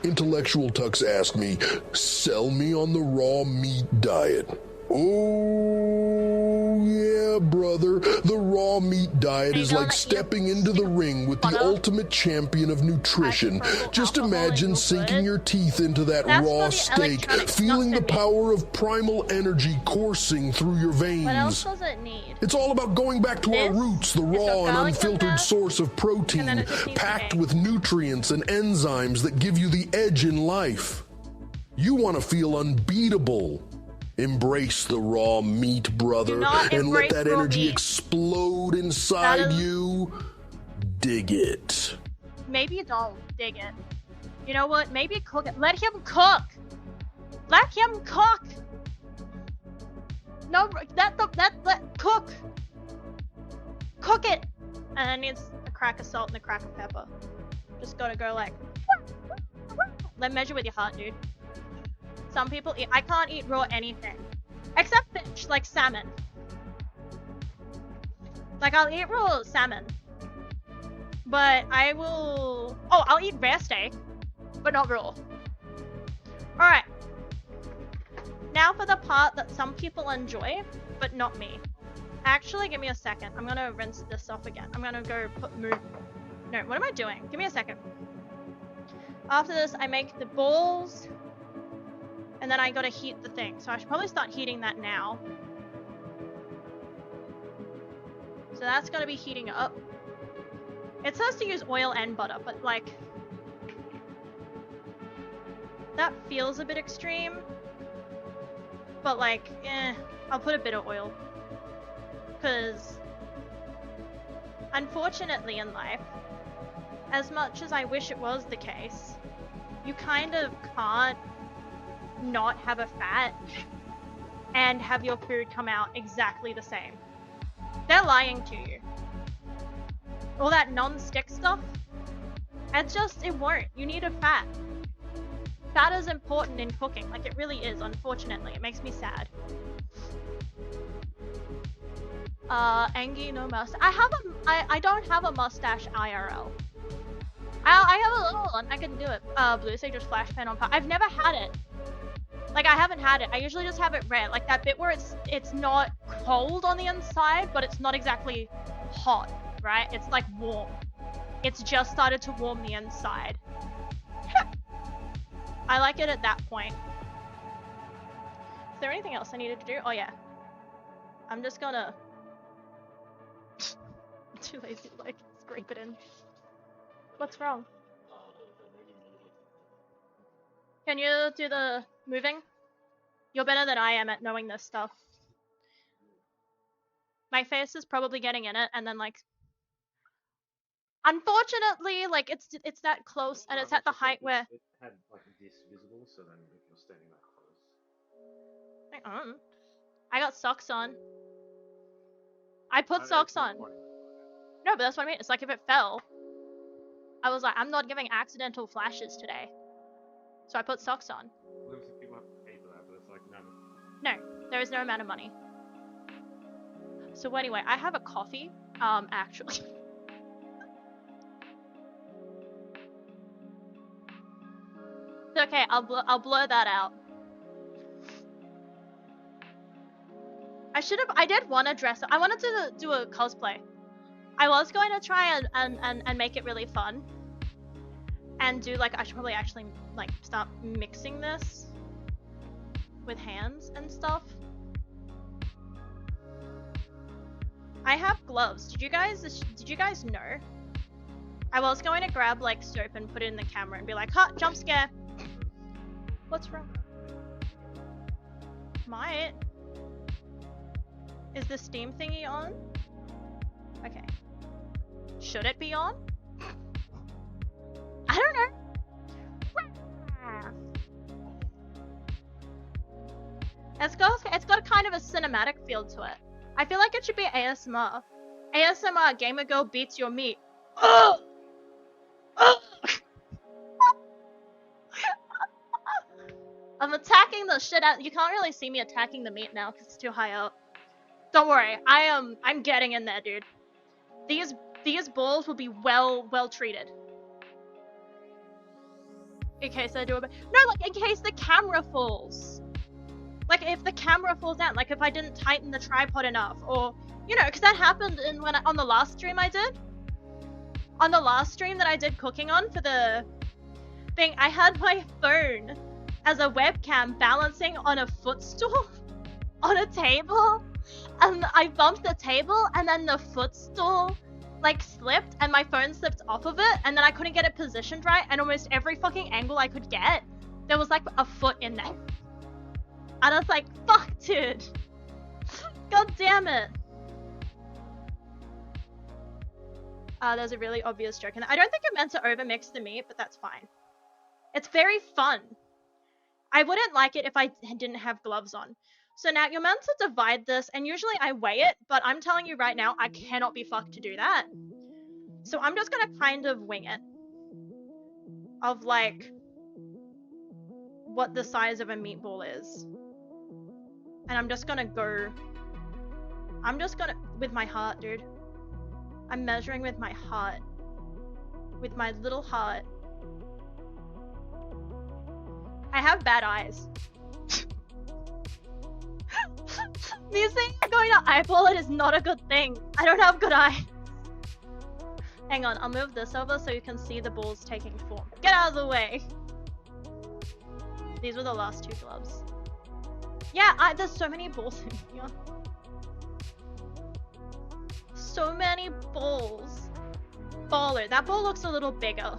Intellectual Tux asked me, sell me on the raw meat diet. Oh, yeah, brother. The raw meat diet is like stepping into the ring with the ultimate champion of nutrition. Just imagine sinking your teeth into that raw steak, feeling the power of primal energy coursing through your veins. What else does it need? It's all about going back to our roots, the raw and unfiltered source of protein, packed with nutrients and enzymes that give you the edge in life. You want to feel unbeatable. Embrace the raw meat, brother, and let that energy explode inside you. Dig it. Maybe don't dig it. You know what? Maybe cook it. Let him cook. Let him cook. No, let cook. Cook it. And it needs a crack of salt and a crack of pepper. Just gotta go like. Let measure with your heart, dude. Some people eat. I can't eat raw anything. Except fish, like salmon. Like, I'll eat raw salmon. But I will... Oh, I'll eat rare steak. but not raw. Alright. Now for the part that some people enjoy, but not me. Actually, give me a second. I'm gonna rinse this off again. I'm gonna go move. No, what am I doing? Give me a second. After this, I make the balls, and then I gotta heat the thing. So I should probably start heating that now. So that's gonna be heating up. It says to use oil and butter, but like, that feels a bit extreme. But like, I'll put a bit of oil. Because, unfortunately in life, as much as I wish it was the case, you kind of can't not have a fat and have your food come out exactly the same. They're lying to you. All that non-stick stuff, it won't. You need a fat. Fat is important in cooking, like it really is, unfortunately. It makes me sad. Angie, no mustache. I don't have a mustache IRL. I have a little one, I can do it. Blue Sage just flash pan on fire. I've never had it. Like, I haven't had it. I usually just have it red. Like that bit where it's not cold on the inside, but it's not exactly hot, right? It's like warm. It's just started to warm the inside. I like it at that point. Is there anything else I needed to do? Oh yeah. I'm just gonna... I'm too lazy to like scrape it in. What's wrong? Can you do the moving? You're better than I am at knowing this stuff. My face is probably getting in it, and then like... Unfortunately, like it's that close, and it's at the height where... It had like this visible, so then if you're standing that close. Hang on. I got socks on. I put socks on. No, but that's what I mean. It's like if it fell, I was like, I'm not giving accidental flashes today. So I put socks on. People have to pay for that, but it's like, no. No, there is no amount of money. So anyway, I have a coffee, actually. It's okay, I'll blur that out. I did want to dress up. I wanted to do a cosplay. I was going to try and make it really fun. And do like, I should probably actually like start mixing this with hands and stuff. I have gloves. Did you guys know? I was going to grab like soap and put it in the camera and be like, "Ha, jump scare." What's wrong? Might. Is the Steam thingy on? Okay. Should it be on? I don't know. It's got kind of a cinematic feel to it. I feel like it should be ASMR. ASMR gamer girl beats your meat. Oh! Oh! I'm attacking the shit out. You can't really see me attacking the meat now because it's too high up. Don't worry, I'm getting in there, dude. These balls will be well treated. In case I do a bit. No, like in case the camera falls. Like if the camera falls down, like if I didn't tighten the tripod enough, or you know, because that happened on the last stream I did. On the last stream that I did cooking on for the thing, I had my phone as a webcam balancing on a footstool on a table, and I bumped the table, and then the footstool like slipped, and my phone slipped off of it, and then I couldn't get it positioned right, and almost every fucking angle I could get, there was like a foot in there. And I was like, fuck, dude. God damn it. There's a really obvious joke in there. I don't think I meant to overmix the meat, but that's fine. It's very fun. I wouldn't like it if I didn't have gloves on. So now you're meant to divide this, and usually I weigh it, but I'm telling you right now, I cannot be fucked to do that. So I'm just gonna kind of wing it. Of like, what the size of a meatball is. And I'm just gonna go, with my heart, dude. I'm measuring with my heart. With my little heart. I have bad eyes. Me saying I'm going to eyeball it is not a good thing. I don't have good eyes. Hang on, I'll move this over so you can see the balls taking form. Get out of the way! These were the last 2 gloves. Yeah, there's so many balls in here. So many balls. Baller. That ball looks a little bigger.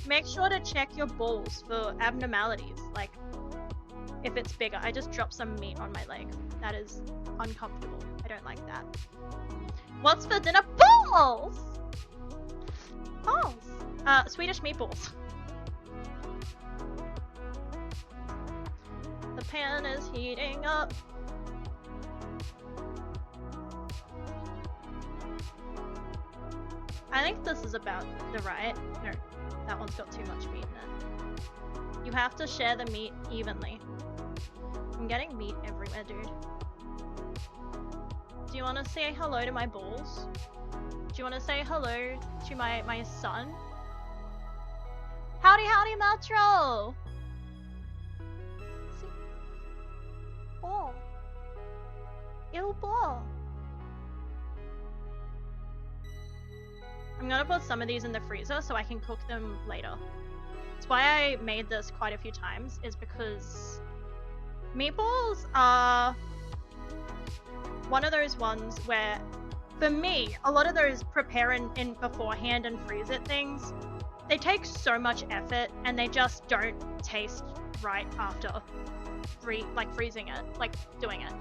Make sure to check your balls for abnormalities, like if it's bigger. I just dropped some meat on my leg. That is uncomfortable. I don't like that. What's for dinner? Balls! Balls! Swedish meatballs. The pan is heating up. I think this is about the right. No, that one's got too much meat in it. You have to share the meat evenly. I'm getting meat everywhere, dude. Do you want to say hello to my balls? Do you want to say hello to my son? Howdy, howdy, Metro! See? Ball. Ew, ball. I'm gonna put some of these in the freezer so I can cook them later. That's why I made this quite a few times, is because meatballs are one of those ones where, for me, a lot of those prepare in beforehand and freeze it things, they take so much effort and they just don't taste right after freezing it, like doing it.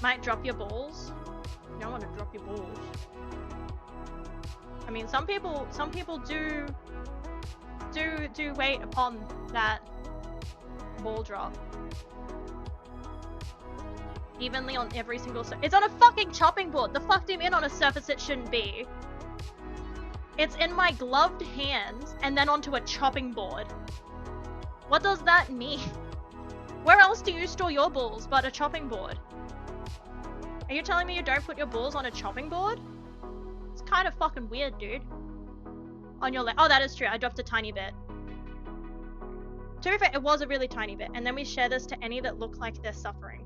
Might drop your balls. You don't want to drop your balls. I mean, some people do wait upon that ball drop. Evenly on every single it's on a fucking chopping board! The fuck do you mean on a surface it shouldn't be? It's in my gloved hands and then onto a chopping board. What does that mean? Where else do you store your balls but a chopping board? Are you telling me you don't put your balls on a chopping board? It's kind of fucking weird, dude. On your leg. Oh, that is true. I dropped a tiny bit. To be fair, it was a really tiny bit. And then we share this to any that look like they're suffering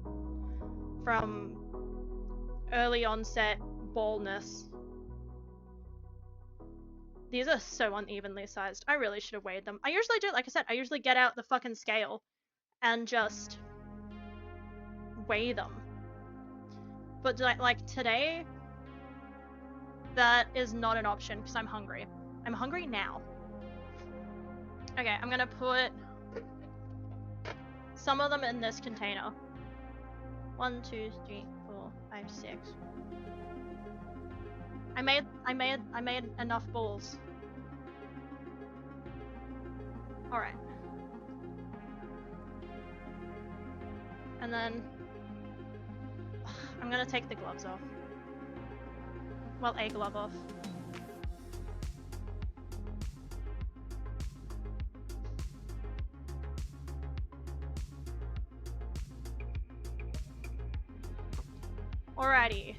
from early onset baldness. These are so unevenly sized. I really should have weighed them. I usually do, like I said, I usually get out the fucking scale and just weigh them. But like today, that is not an option because I'm hungry. I'm hungry now. Okay, I'm gonna put some of them in this container. 1, 2, 3, 4, 5, 6. I made enough balls. Alright. And then I'm gonna take the gloves off. Well, a glove off. Alrighty.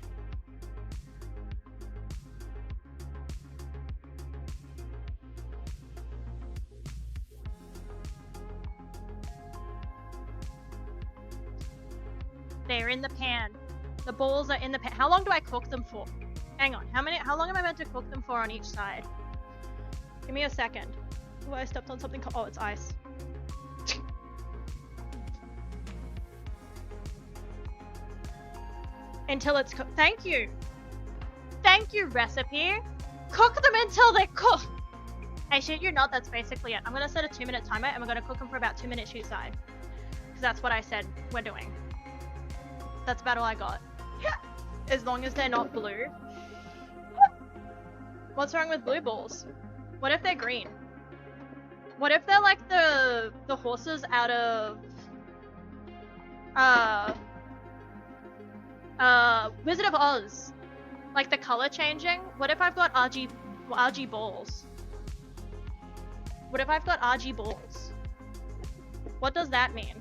They're in the pan. The balls are in the pan. How long do I cook them for? Hang on. How long am I meant to cook them for on each side? Give me a second. Oh, I stepped on something. Oh, it's ice. Until it's cooked. Thank you. Thank you, recipe. Cook them until they're cooked. Hey, shit, you're not. That's basically it. I'm gonna set a 2-minute timer and we're gonna cook them for about 2 minutes each side. Because that's what I said we're doing. That's about all I got. As long as they're not blue. What's wrong with blue balls? What if they're green? What if they're like the horses out of Wizard of Oz? Like the color changing? What if I've got RG balls? What if I've got RG balls? What does that mean?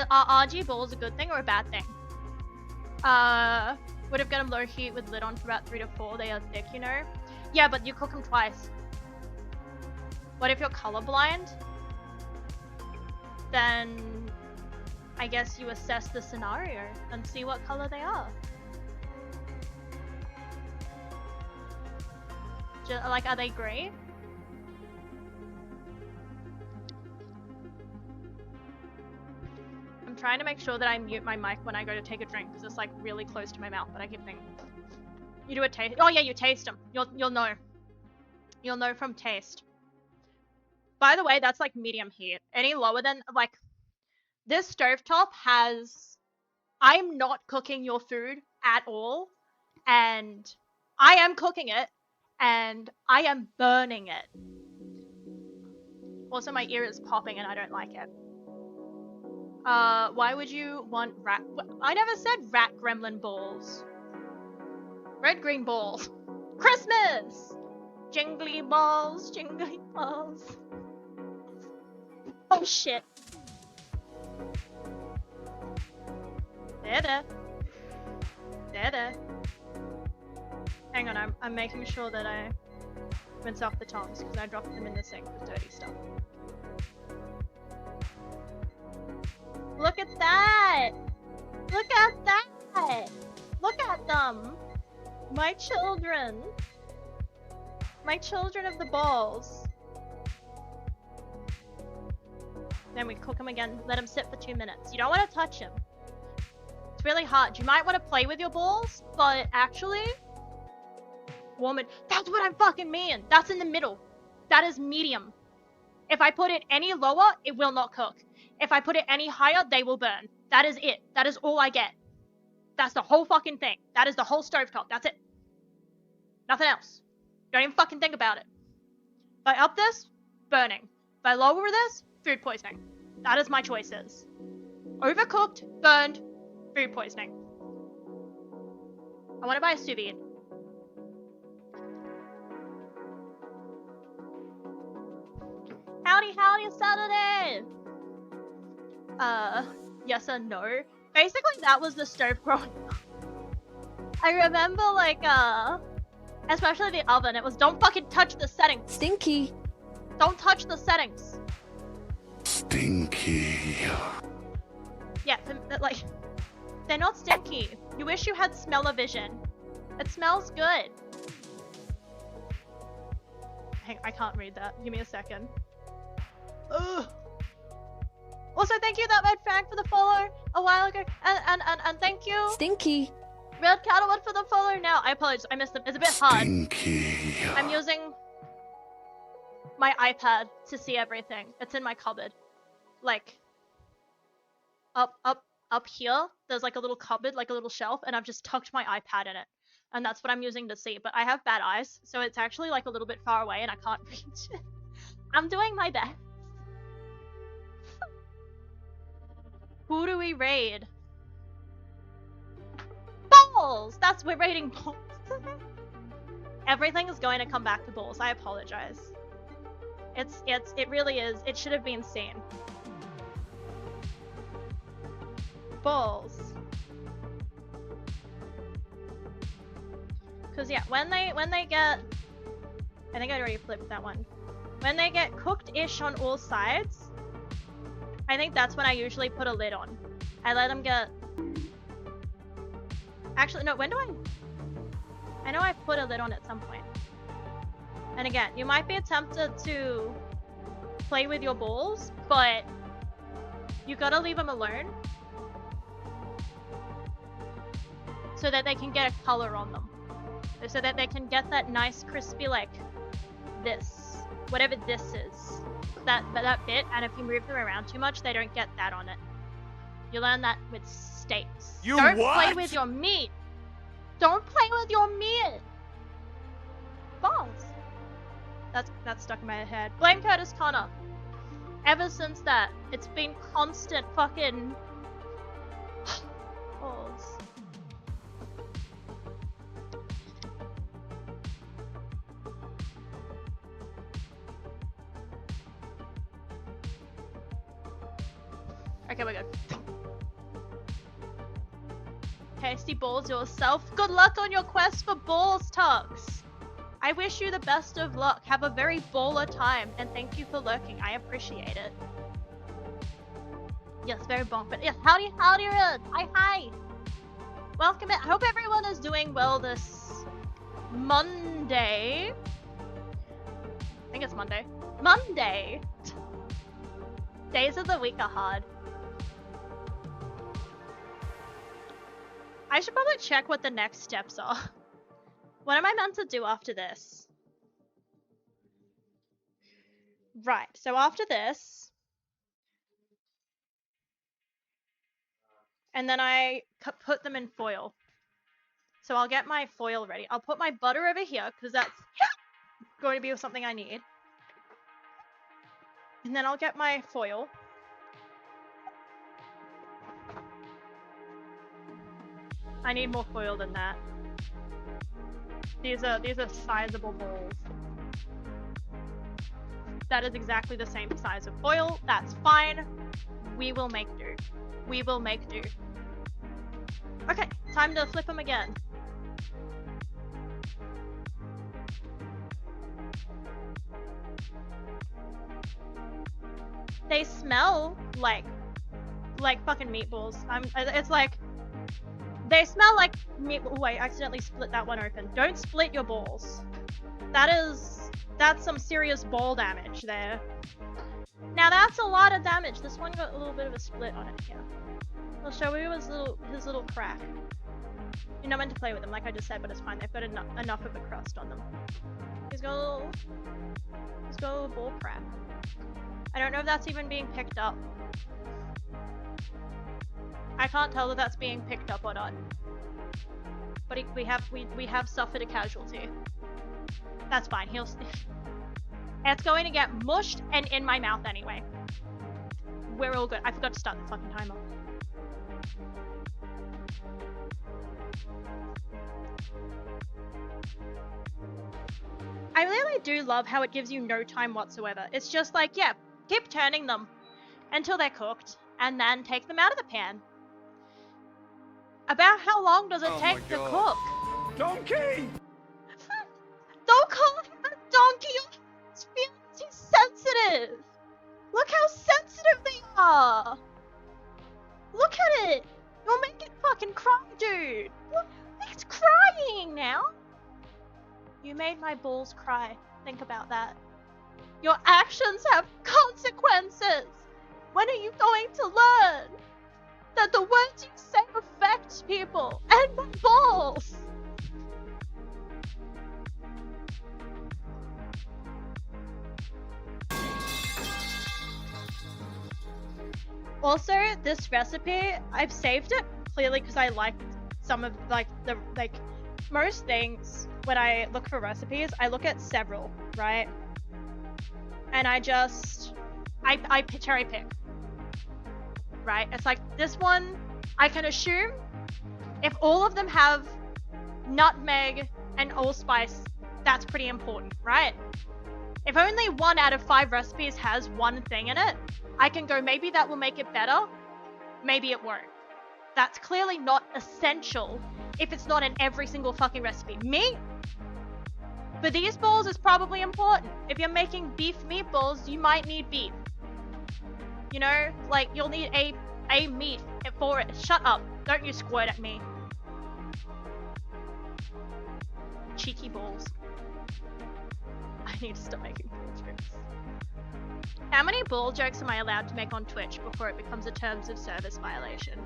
Are RG balls a good thing or a bad thing? Would have got them low heat with lid on for about 3 to 4. They are thick, you know? Yeah, but you cook them twice. What if you're colorblind? Then I guess you assess the scenario and see what color they are. Like, are they gray? I'm trying to make sure that I mute my mic when I go to take a drink because it's like really close to my mouth, but I keep thinking. You do a taste. Oh yeah, you taste them. You'll know. You'll know from taste. By the way, that's like medium heat. Any lower than like this stovetop has. I'm not cooking your food at all, and I am cooking it, and I am burning it. Also, my ear is popping, and I don't like it. Why would you want rat? I never said rat gremlin balls. Red green balls. Christmas! Jingly balls, jingly balls. Oh shit. There. Hang on, I'm making sure that I rinse off the tongs because I dropped them in the sink with dirty stuff. Look at that! Look at that! Look at them! My children! My children of the balls. Then we cook them again, let them sit for 2 minutes. You don't want to touch them. It's really hard. You might want to play with your balls, but actually, warm it. That's what I fucking mean! That's in the middle. That is medium. If I put it any lower, it will not cook. If I put it any higher, they will burn. That is it. That is all I get. That's the whole fucking thing. That is the whole stovetop. That's it. Nothing else. Don't even fucking think about it. If I up this, burning. If I lower this, food poisoning. That is my choices. Overcooked, burned, food poisoning. I want to buy a sous vide. Howdy, Saturday! Yes and no. Basically, that was the stove growing up. I remember, like, especially the oven, it was don't fucking touch the settings. Stinky. Don't touch the settings. Stinky. Yeah, like, they're not stinky. You wish you had smell-o-vision. It smells good. Hang, I can't read that. Give me a second. Ugh. Also, thank you, that Red Fang, for the follow a while ago, and thank you, Stinky. Red Cattlewood, for the follow now. I apologize, I missed them. It's a bit hard. Stinky. I'm using my iPad to see everything. It's in my cupboard. Like, up here, there's like a little cupboard, like a little shelf, and I've just tucked my iPad in it. And that's what I'm using to see. But I have bad eyes, so it's actually like a little bit far away and I can't reach it. I'm doing my best. Who do we raid? Balls! We're raiding balls. Everything is going to come back to balls. I apologize. It really is. It should have been seen. Balls. Cause yeah, when they get, I think I already flipped that one. When they get cooked-ish on all sides, I think that's when I usually put a lid on. I let them get... Actually, no, when do I know I put a lid on at some point. And again, you might be tempted to play with your balls, but you gotta leave them alone so that they can get a color on them. So that they can get that nice crispy, like, this. Whatever this is. That bit, and if you move them around too much, they don't get that on it. You learn that with steaks. Don't play with your meat! Don't play with your meat! Balls. That's stuck in my head. Blame Curtis Connor. Ever since that, it's been constant fucking... balls. Okay, we're good. tasty balls yourself. Good luck on your quest for balls, Tux. I wish you the best of luck. Have a very baller time, and thank you for lurking. I appreciate it. Yes, very bonk, but yes, howdy, Red. Hi. Welcome in. I hope everyone is doing well this Monday. I think it's Monday. Monday! Days of the week are hard. I should probably check what the next steps are. What am I meant to do after this? Right, so after this... And then I put them in foil. So I'll get my foil ready. I'll put my butter over here, because that's going to be something I need. And then I'll get my foil. I need more foil than that. These are sizable balls. That is exactly the same size of foil. That's fine. We will make do. We will make do. Okay, time to flip them again. They smell like fucking meatballs. It's like, they smell like meatballs. Oh, I accidentally split that one open. Don't split your balls. That's some serious ball damage there. Now that's a lot of damage. This one got a little bit of a split on it here. I'll show you his little crack. You're not meant to play with them, like I just said, but it's fine. They've got enough of a crust on them. He's got a little ball crack. I don't know if that's even being picked up. I can't tell if that's being picked up or not. But we have suffered a casualty. That's fine. It's going to get mushed and in my mouth anyway. We're all good. I forgot to start the fucking timer. I really do love how it gives you no time whatsoever. It's just like, yeah, keep turning them until they're cooked, and then take them out of the pan. About how long does it take to cook? Donkey! Don't call him a donkey! His feelings, he's sensitive! Look how sensitive they are! Look at it! You'll make it fucking cry, dude! Look, it's crying now! You made my balls cry. Think about that. Your actions have consequences! When are you going to learn that the words you say affect people and my balls? Also, this recipe, I've saved it clearly because I liked some of most things when I look for recipes, I look at several, right? And I cherry pick. Right? It's like this one, I can assume if all of them have nutmeg and allspice, that's pretty important, right? If only 1 out of 5 recipes has one thing in it, I can go, maybe that will make it better, maybe it won't. That's clearly not essential if it's not in every single fucking recipe. Meat, for these balls, is probably important. If you're making beef meatballs, you might need beef. You know, like, you'll need a meat for it. Shut up. Don't you squirt at me. Cheeky balls. I need to stop making ball jokes. How many ball jokes am I allowed to make on Twitch before it becomes a terms of service violation?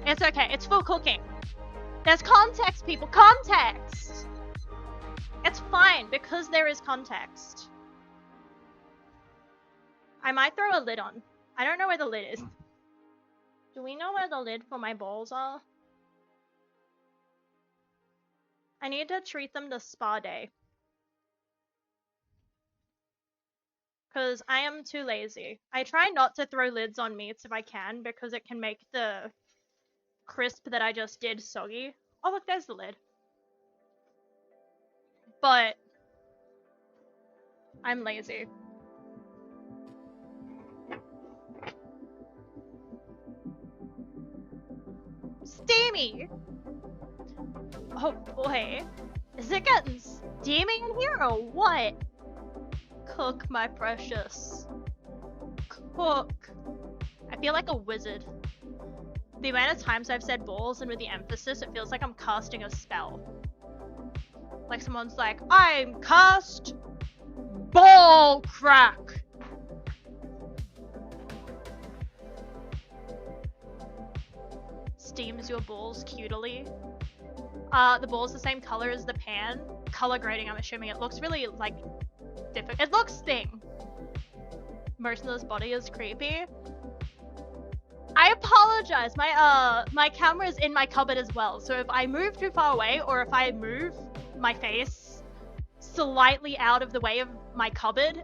It's okay. It's full cooking. There's context, people. Context! It's fine, because there is context. I might throw a lid on. I don't know where the lid is. Do we know where the lid for my balls are? I need to treat them to spa day. Because I am too lazy. I try not to throw lids on meats if I can, because it can make the crisp that I just did soggy. Oh look, there's the lid. But I'm lazy. steamy! Oh boy. Is it getting steamy in here or what? Cook, my precious. Cook. I feel like a wizard. The amount of times I've said balls and with the emphasis, it feels like I'm casting a spell. Like someone's like, I'm cast ball crack. Steams your balls cutely. The ball's the same color as the pan. Color grading, I'm assuming. It looks really, like, different. It looks thing. Motionless body is creepy. I apologize. My camera is in my cupboard as well. So if I move too far away, or if I move my face slightly out of the way of my cupboard,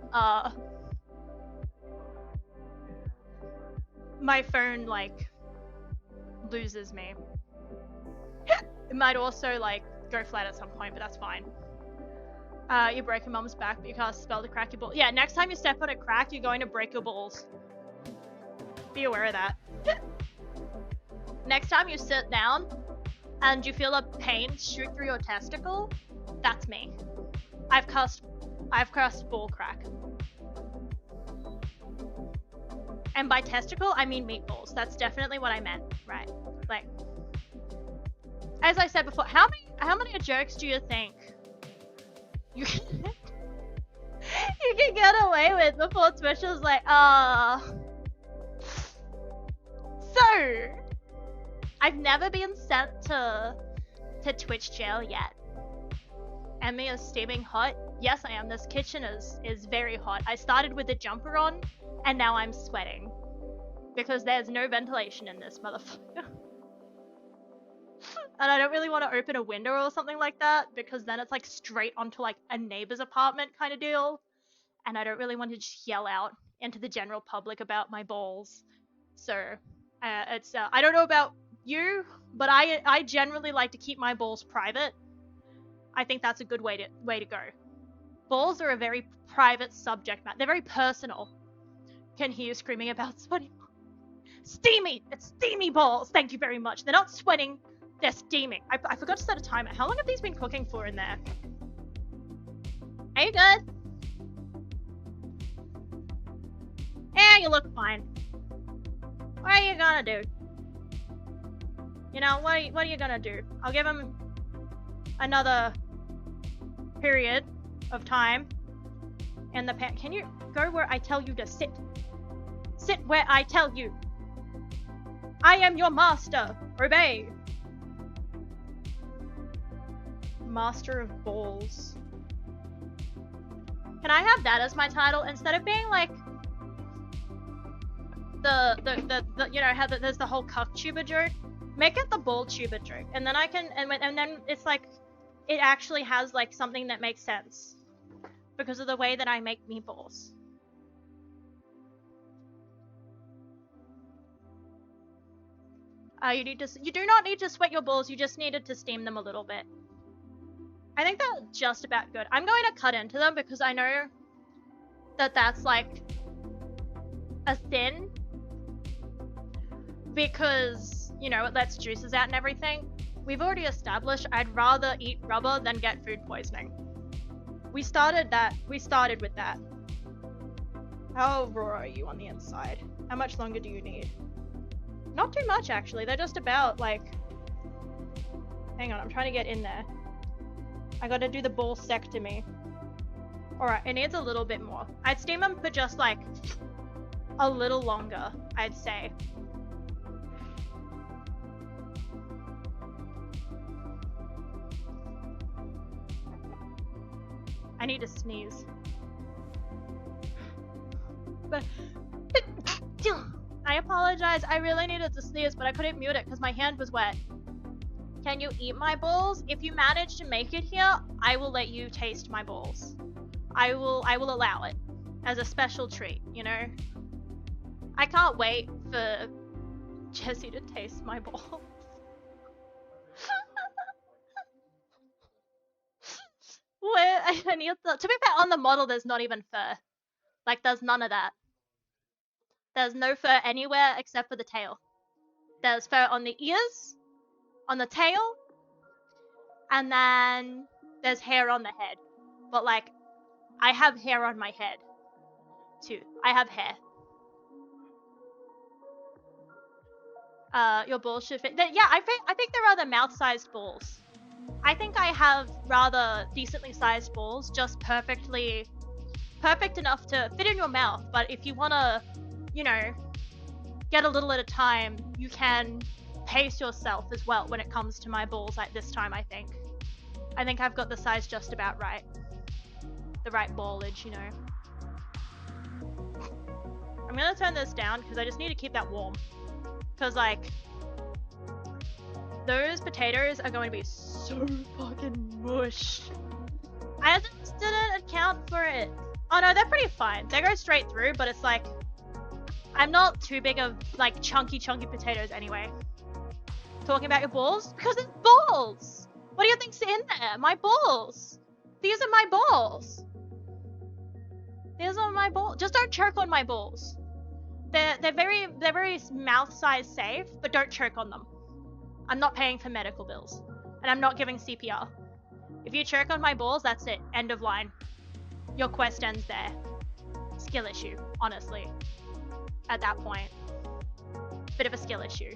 my phone, like, loses me. It might also, like, go flat at some point, but that's fine. You break your mum's back, but you can't spell to crack your ball. Yeah, next time you step on a crack, you're going to break your balls. Be aware of that. Next time you sit down and you feel a pain shoot through your testicle, that's me. I've cast ball crack. And by testicle, I mean meatballs. That's definitely what I meant, right? Like, as I said before, how many jokes do you think you can, you can get away with before Twitch was like, So, I've never been sent to Twitch jail yet. Emmy is steaming hot. Yes, I am. This kitchen is very hot. I started with the jumper on, and now I'm sweating. Because there's no ventilation in this motherfucker. And I don't really want to open a window or something like that, because then it's like straight onto like a neighbor's apartment kind of deal. And I don't really want to just yell out into the general public about my balls. So, I don't know about you, but I generally like to keep my balls private. I think that's a good way to go. Balls are a very private subject matter. They're very personal. Can hear you screaming about sweating. Steamy! It's steamy balls! Thank you very much. They're not sweating, they're steaming. I forgot to set a timer. How long have these been cooking for in there? Are you good? Yeah, you look fine. What are you gonna do? You know, what are you gonna do? I'll give him another period of time in the pan. Can you go where I tell you to sit? Sit where I tell you. I am your master. Obey. Master of balls. Can I have that as my title instead of being like the you know how there's the whole cuck tuber joke? Make it the ball tuber joke, and then I can and then it's like it actually has like something that makes sense because of the way that I make meatballs. You do not need to sweat your balls, you just needed to steam them a little bit. I think that's just about good. I'm going to cut into them because I know that that's like a sin. Because, you know, it lets juices out and everything. We've already established I'd rather eat rubber than get food poisoning. We started with that. How raw are you on the inside? How much longer do you need? Not too much, actually. They're just about, like... Hang on, I'm trying to get in there. I gotta do the ballsectomy. Alright, it needs a little bit more. I'd steam them for just, like, a little longer, I'd say. I need to sneeze. But... I apologize, I really needed to sneeze, but I couldn't mute it because my hand was wet. Can you eat my balls? If you manage to make it here, I will let you taste my balls. I will allow it as a special treat, you know? I can't wait for Jesse to taste my balls. I need to be fair, on the model there's not even fur. Like, there's none of that. There's no fur anywhere except for the tail. There's fur on the ears, on the tail, and then there's hair on the head. But like, I have hair on my head too. I have hair. Your balls should fit. Yeah, I think they're rather mouth-sized balls. I think I have rather decently sized balls, just perfect enough to fit in your mouth. But if you wanna, you know, get a little at a time, you can pace yourself as well when it comes to my balls like this time, I think. I think I've got the size just about right. The right ballage, you know. I'm gonna turn this down because I just need to keep that warm. Because, like, those potatoes are going to be so fucking mush. I just didn't account for it. Oh no, they're pretty fine. They go straight through, but it's like, I'm not too big of, like, chunky potatoes anyway. Talking about your balls? Because it's balls! What do you think's in there? My balls! These are my balls! These are my balls. Just don't choke on my balls. They're very mouth-size safe, but don't choke on them. I'm not paying for medical bills. And I'm not giving CPR. If you choke on my balls, that's it. End of line. Your quest ends there. Skill issue, honestly. At that point. Bit of a skill issue.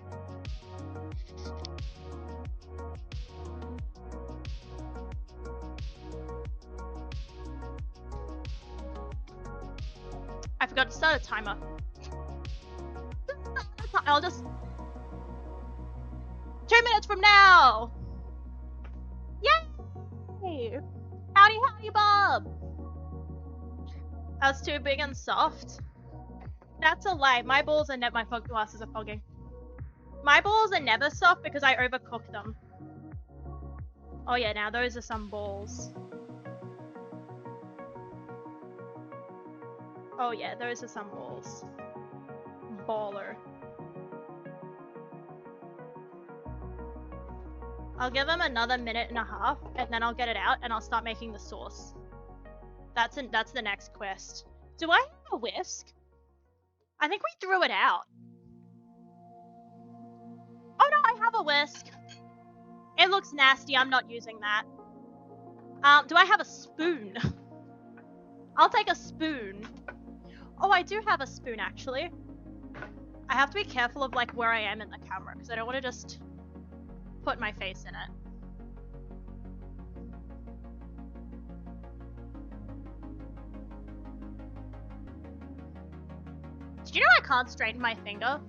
I forgot to start a timer. I'll just... 2 minutes from now! Yay! Howdy, Bob! That's too big and soft. That's a lie. My balls are never... My fog glasses are fogging. My balls are never soft because I overcook them. Oh yeah, now those are some balls. Oh yeah, those are some balls. Baller. I'll give them another minute and a half, and then I'll get it out, and I'll start making the sauce. That's the next quest. Do I have a whisk? I think we threw it out. Oh no, I have a whisk. It looks nasty, I'm not using that. Do I have a spoon? I'll take a spoon. Oh, I do have a spoon, actually. I have to be careful of, like, where I am in the camera, because I don't want to just put my face in it. Did you know I can't straighten my finger?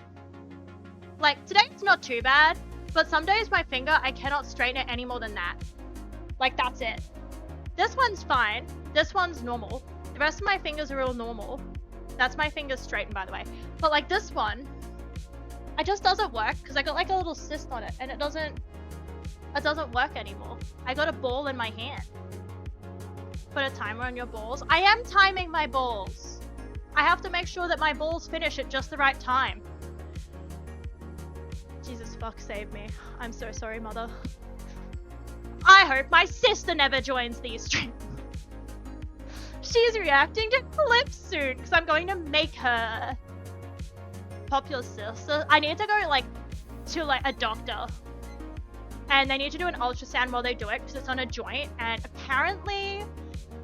Like, today it's not too bad, but some days my finger, I cannot straighten it any more than that. Like, that's it. This one's fine. This one's normal. The rest of my fingers are all normal. That's my fingers straightened, by the way. But, like, this one, it just doesn't work, because I got, like, a little cyst on it, and it doesn't work anymore. I got a ball in my hand. Put a timer on your balls. I am timing my balls. I have to make sure that my balls finish at just the right time. Jesus fuck, save me. I'm so sorry, mother. I hope my sister never joins these streams. She's reacting to clips soon, because I'm going to make her. Pop your sister. I need to go, like, to, like, a doctor. And they need to do an ultrasound while they do it, because it's on a joint, and apparently,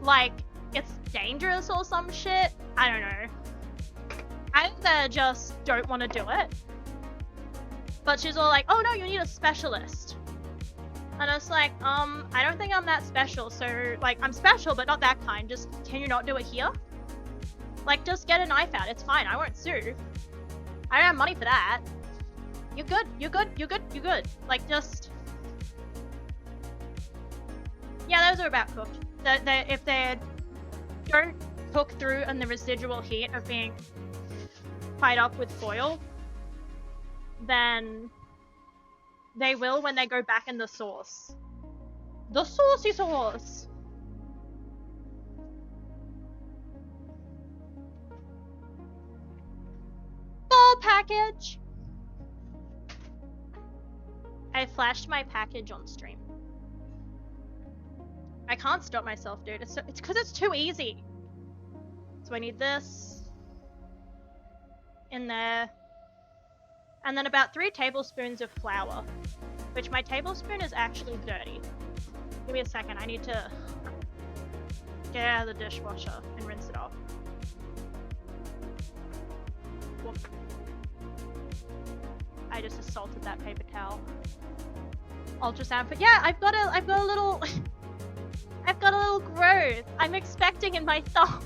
like, it's dangerous or some shit. I don't know. I either just don't want to do it. But she's all like, oh no, you need a specialist. And it's like, I don't think I'm that special, so, like, I'm special, but not that kind. Just, can you not do it here? Like, just get a knife out. It's fine. I won't sue. I don't have money for that. You're good. You're good. You're good. You're good. Like, just... Yeah, those are about cooked. If they don't cook through in the residual heat of being tied up with foil, then they will when they go back in the sauce. The saucy sauce! Ball package! I flashed my package on stream. I can't stop myself, dude. It's because it's too easy. So I need this in there. And then about 3 tablespoons of flour. which my tablespoon is actually dirty. Give me a second, I need to get it out of the dishwasher and rinse it off. Whoop. I just assaulted that paper towel. Ultrasound, but yeah, I've got a little, I've got a little growth. I'm expecting in my thumb.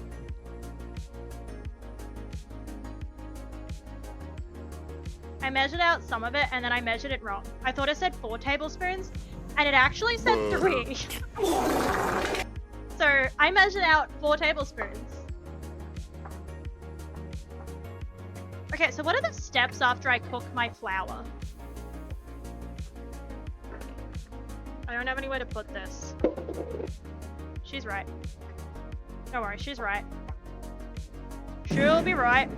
I measured out some of it and then I measured it wrong. I thought it said 4 tablespoons and it actually said 3. So I measured out 4 tablespoons. Okay, so what are the steps after I cook my flour? I don't have anywhere to put this. She's right. Don't worry, she's right. She'll be right.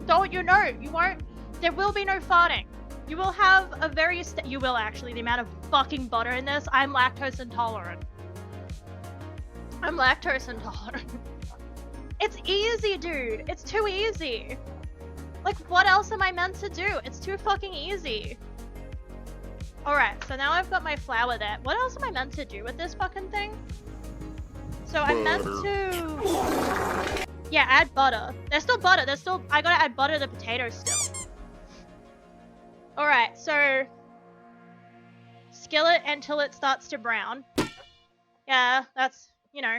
Don't you know? You won't. There will be no farting. You will have a very you will actually. The amount of fucking butter in this. I'm lactose intolerant. I'm lactose intolerant. It's easy, dude. It's too easy. Like, what else am I meant to do? It's too fucking easy. Alright, so now I've got my flour there. What else am I meant to do with this fucking thing? So I'm meant to... Yeah, add butter. There's still butter. I gotta add butter to the potatoes still. Alright, so... Skillet until it starts to brown. Yeah, that's, you know...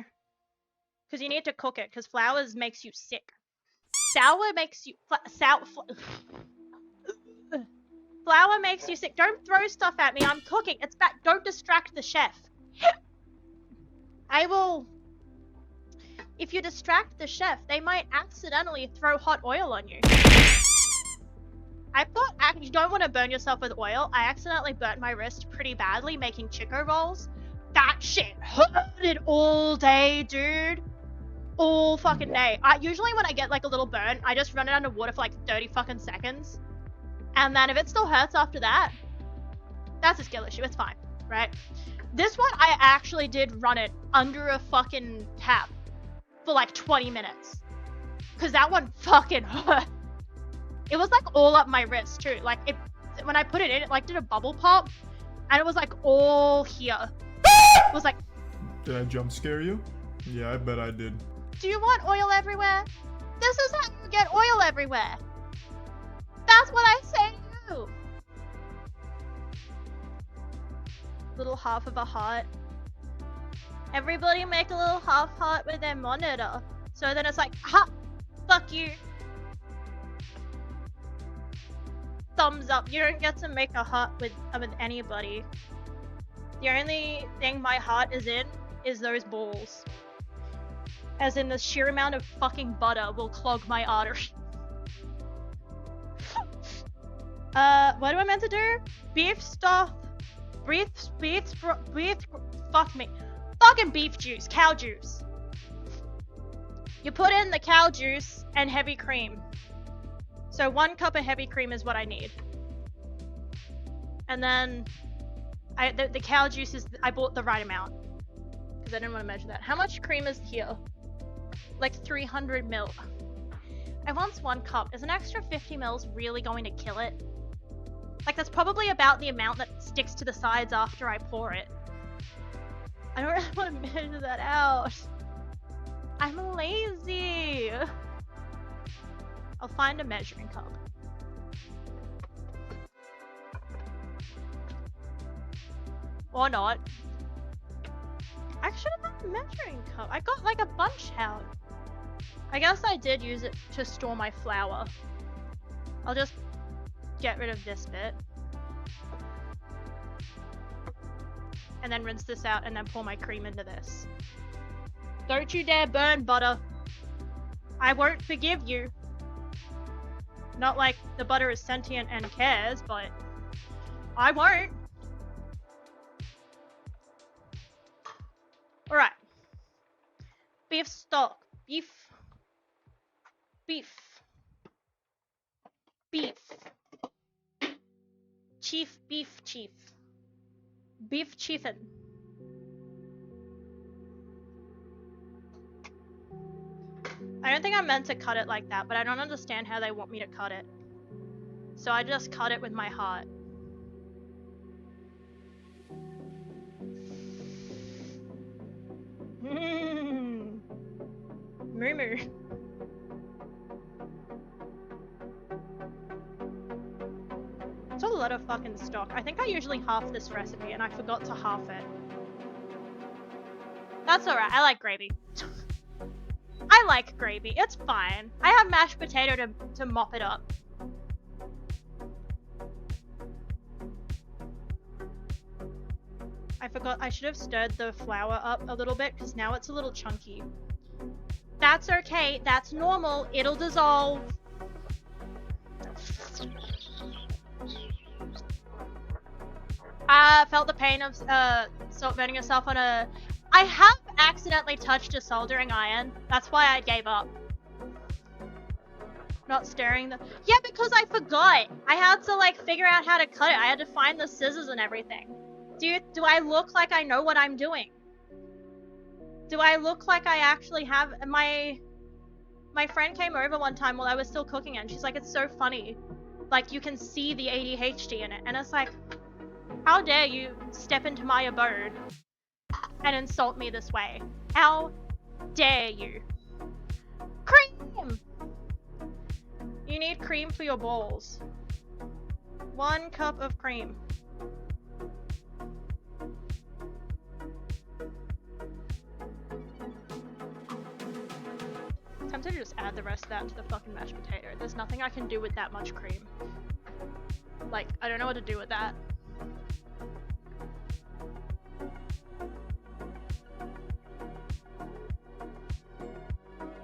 Because you need to cook it, because flour makes you sick. Sour makes you... Flour makes you sick. Don't throw stuff at me. I'm cooking. It's bad. Don't distract the chef. I will... If you distract the chef, they might accidentally throw hot oil on you. I thought you don't want to burn yourself with oil. I accidentally burnt my wrist pretty badly making Chico rolls. That shit hurted all day, dude. All fucking day. Usually when I get like a little burn, I just run it under water for like 30 fucking seconds. And then if it still hurts after that, that's a skill issue. It's fine, right? This one, I actually did run it under a fucking tap for like 20 minutes. Because that one fucking hurt. It was like all up my wrist too. Like when I put it in, it like did a bubble pop. And it was like all here. It was like... Did I jump scare you? Yeah, I bet I did. Do you want oil everywhere? This is how you get oil everywhere. That's what I say to you. Little half of a heart. Everybody make a little half heart with their monitor. So then it's like, ha! Fuck you. Thumbs up. You don't get to make a heart with anybody. The only thing my heart is in is those balls. As in the sheer amount of fucking butter will clog my artery. What am I meant to do? Beef stuff. Fuck me. Fucking beef juice. Cow juice. You put in the cow juice and heavy cream. So 1 cup of heavy cream is what I need. And then the cow juice is, I bought the right amount. Because I didn't want to measure that. How much cream is here? Like 300 mil. I want 1 cup. Is an extra 50 mils really going to kill it? Like, that's probably about the amount that sticks to the sides after I pour it. I don't really want to measure that out. I'm lazy. I'll find a measuring cup. Or not. I should have had a measuring cup. I got like a bunch out. I guess I did use it to store my flour. I'll just get rid of this bit. And then rinse this out and then pour my cream into this. Don't you dare burn butter. I won't forgive you. Not like the butter is sentient and cares, but I won't. Alright. Beef stock. Beef. Chief beef chief. Beef chiefin. I don't think I'm meant to cut it like that, but I don't understand how they want me to cut it. So I just cut it with my heart. Moo Moo. It's a lot of fucking stock. I think I usually half this recipe and I forgot to half it. That's alright, I like gravy. I like gravy, it's fine. I have mashed potato to mop it up. I forgot I should have stirred the flour up a little bit because now it's a little chunky. That's okay, that's normal, it'll dissolve. I felt the pain of salt burning yourself on a... I have accidentally touched a soldering iron. That's why I gave up. Not stirring the... Yeah, because I forgot. I had to like figure out how to cut it. I had to find the scissors and everything. Do I look like I know what I'm doing? Do I look like I actually have... My friend came over one time while I was still cooking and she's like, it's so funny. Like, you can see the ADHD in it. And it's like, how dare you step into my abode and insult me this way? How dare you? Cream! You need cream for your balls. 1 cup of cream. I'm tempted to just add the rest of that to the fucking mashed potato. There's nothing I can do with that much cream. Like, I don't know what to do with that.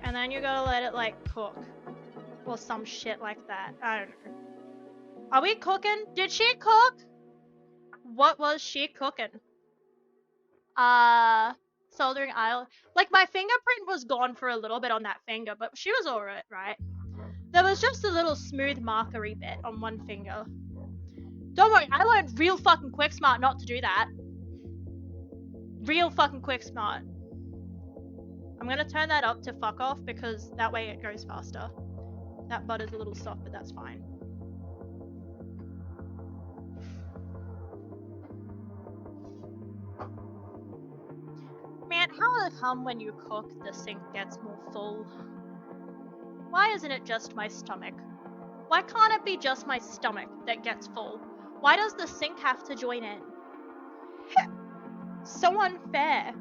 And then you gotta let it like cook. Or some shit like that. I don't know. Are we cooking? Did she cook? What was she cooking? Soldering iron. Like my fingerprint was gone for a little bit on that finger, but she was alright, right? There was just a little smooth markery bit on one finger. Don't worry, I learned real fucking quick smart not to do that. Real fucking quick smart. I'm gonna turn that up to fuck off because that way it goes faster. That butter's a little soft, but that's fine. Man, how come when you cook the sink gets more full? Why isn't it just my stomach? Why can't it be just my stomach that gets full? Why does the sink have to join in? So unfair.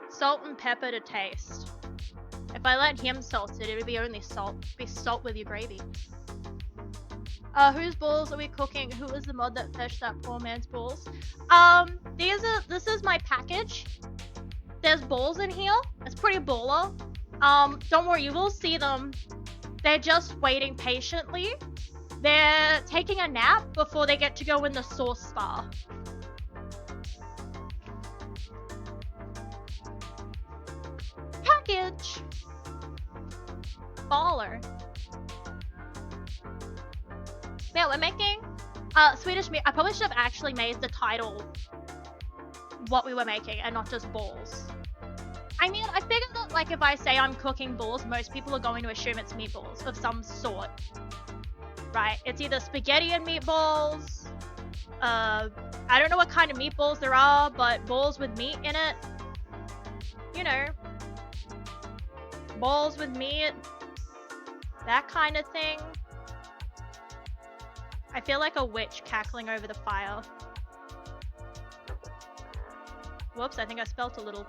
Salt and pepper to taste. If I let him salt it, it would be only salt. It'd be salt with your gravy. Whose balls are we cooking? Who was the mod that fetched that poor man's balls? This is my package. There's balls in here. It's pretty baller. Don't worry, you will see them. They're just waiting patiently. They're taking a nap before they get to go in the sauce spa. Package! Baller. Yeah, we're making Swedish meat. I probably should have actually made the title what we were making and not just balls. I mean, I figured that like if I say I'm cooking balls, most people are going to assume it's meatballs of some sort. Right? It's either spaghetti and meatballs. I don't know what kind of meatballs there are, but balls with meat in it. You know. Balls with meat. That kind of thing. I feel like a witch cackling over the fire. Whoops, I think I spelt a little.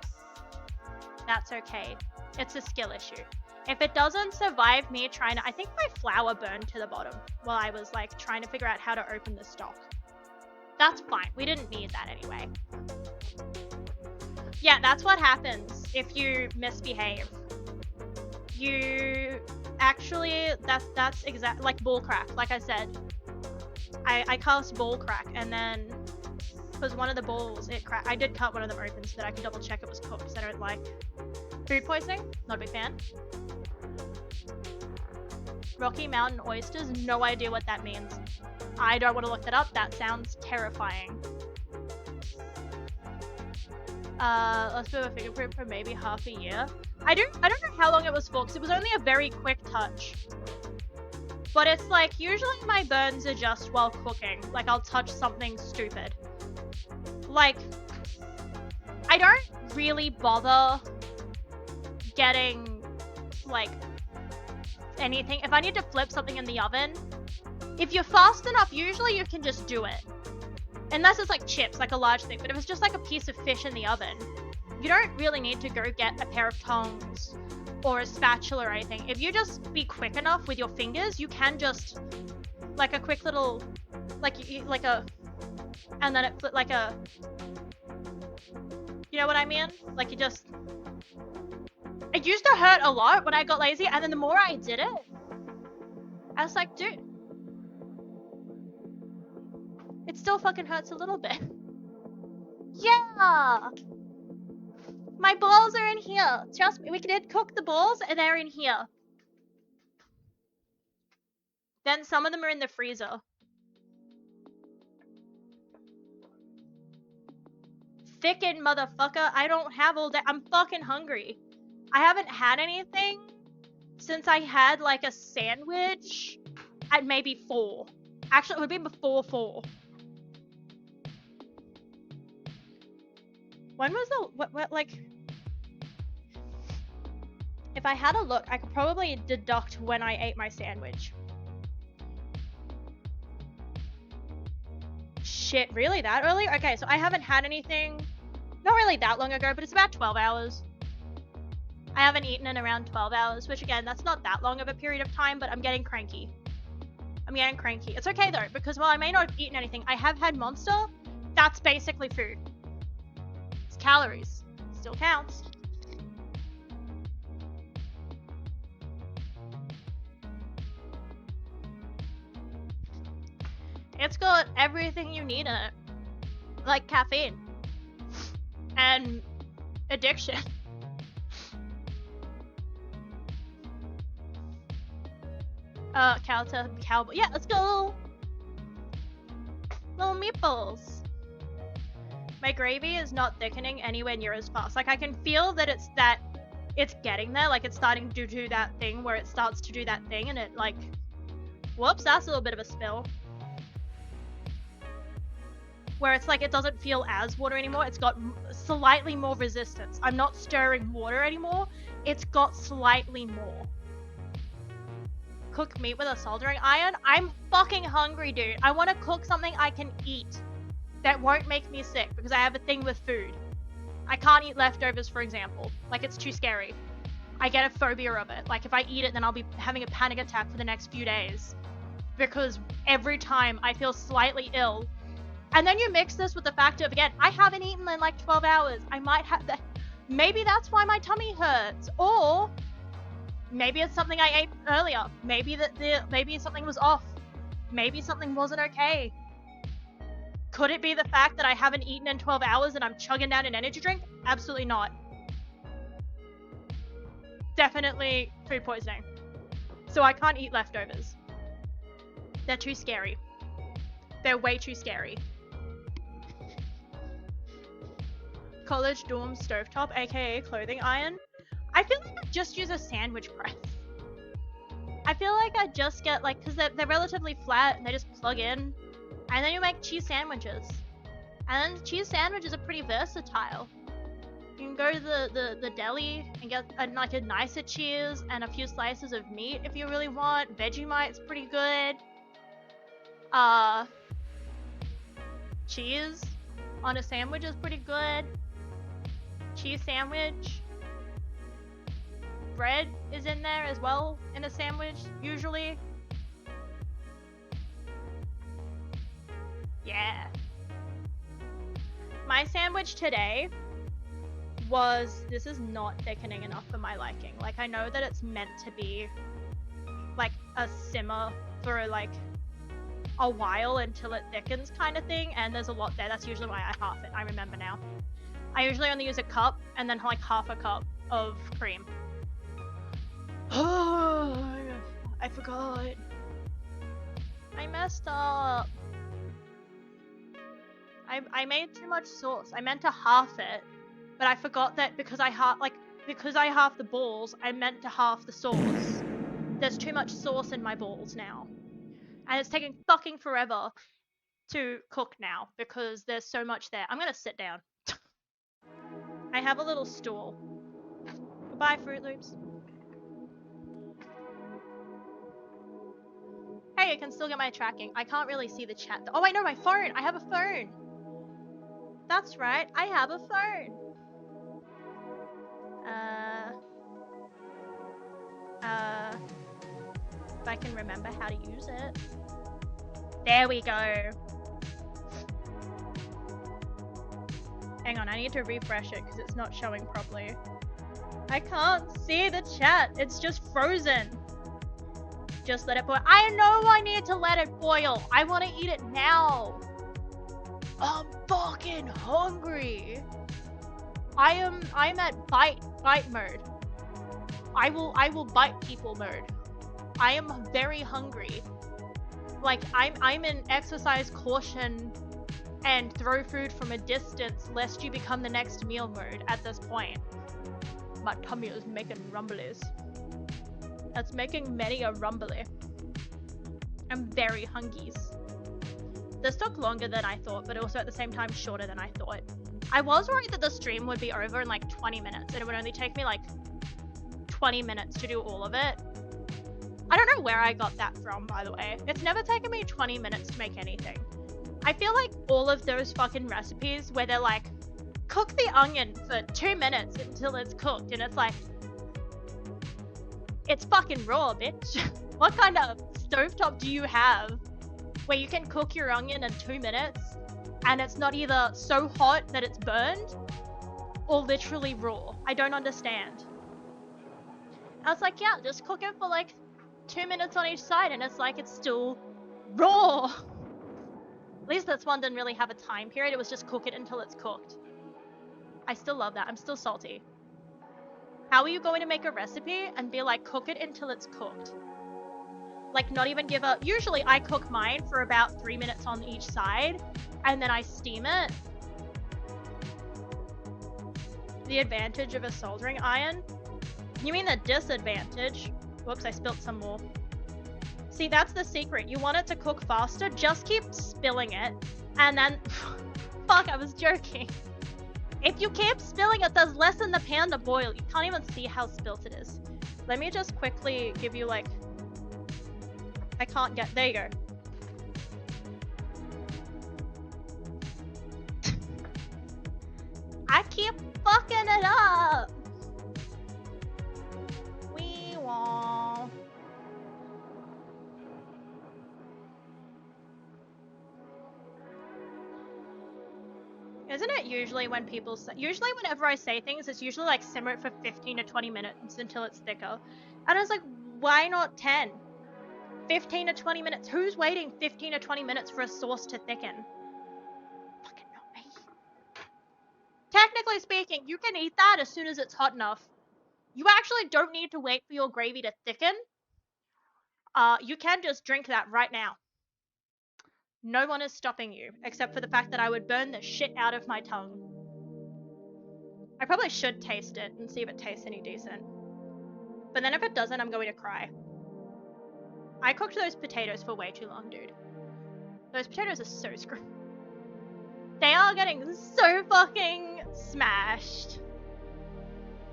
That's okay. It's a skill issue. If it doesn't survive me trying to... I think my flour burned to the bottom while I was like trying to figure out how to open the stock. That's fine. We didn't need that anyway. Yeah, that's what happens if you misbehave. You actually... That's exact... Like bullcrack, like I said. I cast bullcrack and then... Because one of the balls, it cracked. I did cut one of them open so that I could double check it was cooked because I don't like food poisoning. Not a big fan. Rocky Mountain oysters, no idea what that means. I don't want to look that up. That sounds terrifying. Let's do a fingerprint for maybe half a year. I don't know how long it was for because it was only a very quick touch. But it's like usually my burns are just while cooking. Like I'll touch something stupid. like, I don't really bother getting, like, anything. If I need to flip something in the oven, if you're fast enough, usually you can just do it. Unless it's like chips, like a large thing. But if it's just like a piece of fish in the oven, you don't really need to go get a pair of tongs or a spatula or anything. If you just be quick enough with your fingers, you can just, like a quick little, like a, and then it like a, you know what I mean? Like you just, it used to hurt a lot when I got lazy, and then the more I did it, I was like, dude, it still fucking hurts a little bit. Yeah! My balls are in here. Trust me, we did cook the balls and they're in here. Then some of them are in the freezer. Thicken, motherfucker. I don't have all day. I'm fucking hungry. I haven't had anything since I had like a sandwich at maybe 4. Actually, it would be before 4. When was the, what, like, if I had a look, I could probably deduct when I ate my sandwich. Shit, really that early? Okay, so I haven't had anything, not really that long ago, but it's about 12 hours. I haven't eaten in around 12 hours, which again, that's not that long of a period of time, but I'm getting cranky. I'm getting cranky. It's okay though, because while I may not have eaten anything, I have had Monster. That's basically food. It's calories. Still counts. It's got everything you need in it. Like caffeine. And addiction. Cowboy. Yeah, let's go. Little meatballs. My gravy is not thickening anywhere near as fast. Like I can feel that it's getting there. Like it's starting to do that thing where it starts to do that thing and it like, whoops, that's a little bit of a spill. Where it's like it doesn't feel as water anymore. It's got slightly more resistance. I'm not stirring water anymore. It's got slightly more. Cook meat with a soldering iron? I'm fucking hungry, dude. I want to cook something I can eat that won't make me sick because I have a thing with food. I can't eat leftovers, for example. Like, it's too scary. I get a phobia of it. Like, if I eat it, then I'll be having a panic attack for the next few days. Because every time I feel slightly ill. And then you mix this with the fact of, again, I haven't eaten in like 12 hours. I might have that. Maybe that's why my tummy hurts. Or maybe it's something I ate earlier. Maybe maybe something was off. Maybe something wasn't okay. Could it be the fact that I haven't eaten in 12 hours and I'm chugging down an energy drink? Absolutely not. Definitely food poisoning. So I can't eat leftovers. They're too scary. They're way too scary. College dorm stovetop, aka clothing iron. I feel like I just use a sandwich press. I feel like I just get like, cause they're relatively flat and they just plug in. And then you make cheese sandwiches. And then cheese sandwiches are pretty versatile. You can go to the deli and get like a nicer cheese and a few slices of meat if you really want. Vegemite's pretty good. Cheese on a sandwich is pretty good. Cheese sandwich. Bread is in there as well in a sandwich, usually. Yeah. My sandwich today was, this is not thickening enough for my liking. Like, I know that it's meant to be like a simmer for like a while until it thickens kind of thing, and there's a lot there. That's usually why I half it. I remember now. I usually only use a cup and then like half a cup of cream. Oh, I forgot. I messed up. I made too much sauce. I meant to half it, but I forgot that because I half the balls, I meant to half the sauce. There's too much sauce in my balls now. And it's taking fucking forever. to cook now because there's so much there. I'm gonna sit down. I have a little stool. Goodbye, Fruit Loops. Hey, I can still get my tracking. I can't really see the chat. Oh, I know my phone. I have a phone. That's right. I have a phone. If I can remember how to use it. There we go. Hang on, I need to refresh it because it's not showing properly. I can't see the chat. It's just frozen. Just let it boil. I know I need to let it boil. I want to eat it now. I'm fucking hungry. I'm at bite mode. I will bite people mode. I am very hungry. Like I'm in exercise caution and throw food from a distance lest you become the next meal mode at this point. My tummy is making rumblies. That's making many a rumbly. I'm very hungies. This took longer than I thought, but also at the same time shorter than I thought. I was worried that the stream would be over in like 20 minutes and it would only take me like 20 minutes to do all of it. I don't know where I got that from, by the way. It's never taken me 20 minutes to make anything. I feel like all of those fucking recipes where they're like, cook the onion for 2 minutes until it's cooked, and it's like, it's fucking raw, bitch. What kind of stovetop do you have where you can cook your onion in 2 minutes and it's not either so hot that it's burned or literally raw? I don't understand. I was like, yeah, just cook it for like 2 minutes on each side and it's like it's still raw. At least this one didn't really have a time period. It was just cook it until it's cooked. I still love that. I'm still salty. How are you going to make a recipe and be like, cook it until it's cooked? Like, not even give a... Usually I cook mine for about 3 minutes on each side and then I steam it. The advantage of a soldering iron? You mean the disadvantage? Whoops, I spilt some more. See, that's the secret. You want it to cook faster, just keep spilling it. And then... Fuck, I was joking. If you keep spilling it, there's less in the pan to boil. You can't even see how spilt it is. Let me just quickly give you like... I can't get... There you go. I keep fucking it up! We won't. Isn't it usually when people say... Usually whenever I say things, it's usually like simmer it for 15 to 20 minutes until it's thicker. And I was like, why not 10? 15 to 20 minutes. Who's waiting 15 to 20 minutes for a sauce to thicken? Fucking not me. Technically speaking, you can eat that as soon as it's hot enough. You actually don't need to wait for your gravy to thicken. You can just drink that right now. No one is stopping you, except for the fact that I would burn the shit out of my tongue. I probably should taste it and see if it tastes any decent. But then if it doesn't, I'm going to cry. I cooked those potatoes for way too long, dude. Those potatoes are so screwed. They are getting so fucking smashed.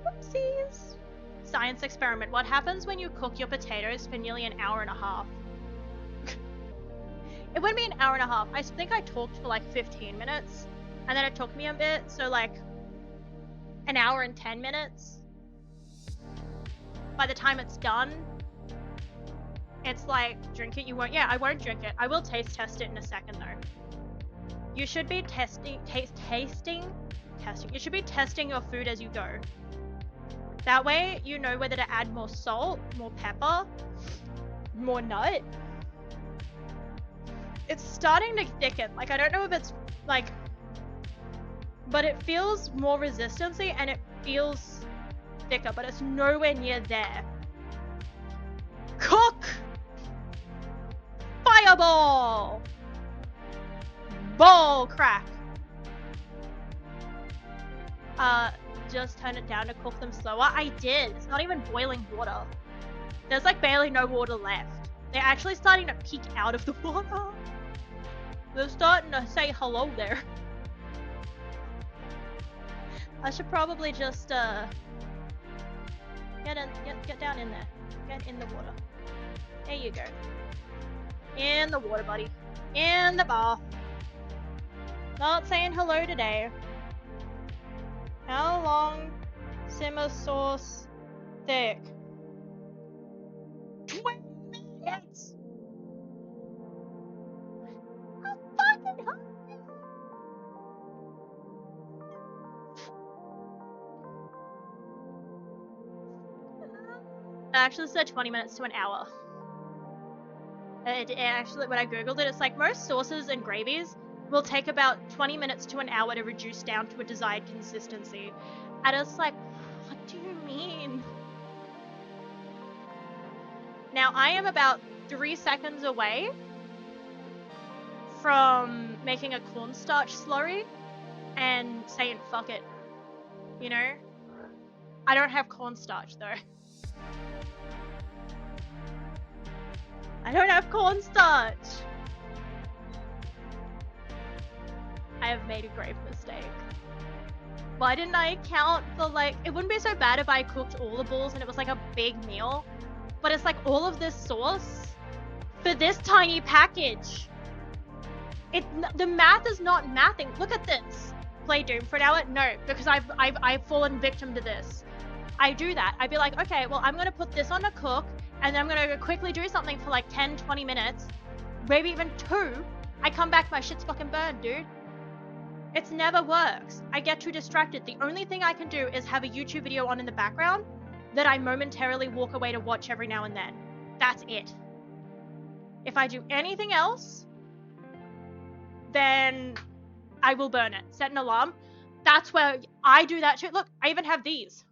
Whoopsies. Science experiment. What happens when you cook your potatoes for nearly an hour and a half? It wouldn't be an hour and a half. I think I talked for like 15 minutes. And then it took me a bit. So like an hour and 10 minutes. By the time it's done, it's like, drink it, you won't. Yeah, I won't drink it. I will taste test it in a second though. You should be testing. You should be testing your food as you go. That way you know whether to add more salt, more pepper, more nut. It's starting to thicken. Like, I don't know if it's like, but it feels more resistancy and it feels thicker, but it's nowhere near there. Cook! Fireball! Ball crack! Just turn it down to cook them slower. I did. It's not even boiling water. There's like barely no water left. They're actually starting to peek out of the water. They're starting to say hello there. I should probably just get down in there. Get in the water. There you go. In the water, buddy. In the bath. Not saying hello today. How long? Simmer sauce thick. 20 minutes! I'm fucking hungry! I actually said 20 minutes to an hour. It actually, when I googled it, it's like most sauces and gravies will take about 20 minutes to an hour to reduce down to a desired consistency. And it's like, what do you mean? Now, I am about 3 seconds away from making a cornstarch slurry and saying fuck it. You know? I don't have cornstarch though. I don't have cornstarch! I have made a grave mistake. Why didn't I account for like, it wouldn't be so bad if I cooked all the balls and it was like a big meal, but it's like all of this sauce for this tiny package. The math is not mathing. Look at this. Play Doom for an hour? No, because I've fallen victim to this. I do that. I'd be like, okay, well I'm gonna put this on a cook, and then I'm gonna go quickly do something for like 10, 20 minutes, maybe even 2. I come back, my shit's fucking burned, dude. It never works. I get too distracted. The only thing I can do is have a YouTube video on in the background that I momentarily walk away to watch every now and then. That's it. If I do anything else, then I will burn it. Set an alarm. That's where I do that too. Look, I even have these.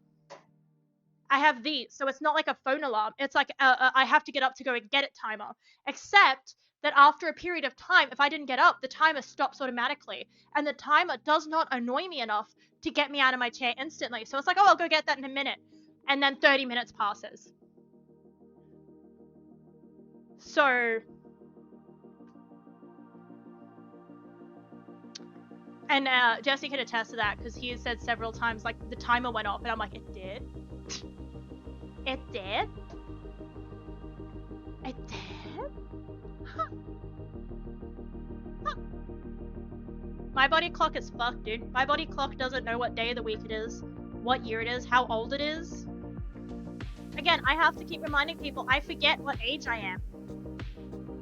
I have these, so it's not like a phone alarm. It's like I have to get up to go and get it timer. Except that after a period of time, if I didn't get up, the timer stops automatically. And the timer does not annoy me enough to get me out of my chair instantly. So it's like, oh, I'll go get that in a minute. And then 30 minutes passes. So... And Jesse can attest to that, because he has said several times, like, the timer went off, and I'm like, it did? It did? It did? Huh. Huh. My body clock is fucked, dude. My body clock doesn't know what day of the week it is, what year it is, how old it is. Again, I have to keep reminding people, I forget what age I am.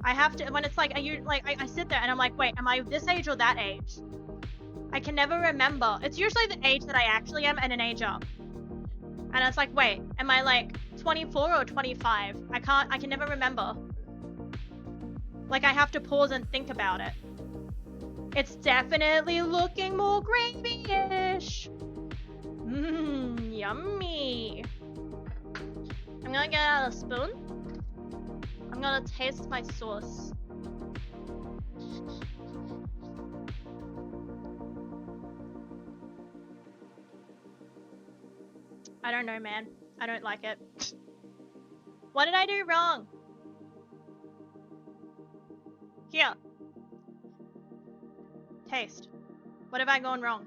I have to, when it's like, I sit there and I'm like, wait, am I this age or that age? I can never remember. It's usually the age that I actually am and an age up. And it's like, wait, am I like 24 or 25? I can never remember. Like, I have to pause and think about it. It's definitely looking more gravy-ish. Mmm, yummy. I'm gonna get out a spoon. I'm gonna taste my sauce. I don't know, man. I don't like it. What did I do wrong? Here. Taste. What have I gone wrong?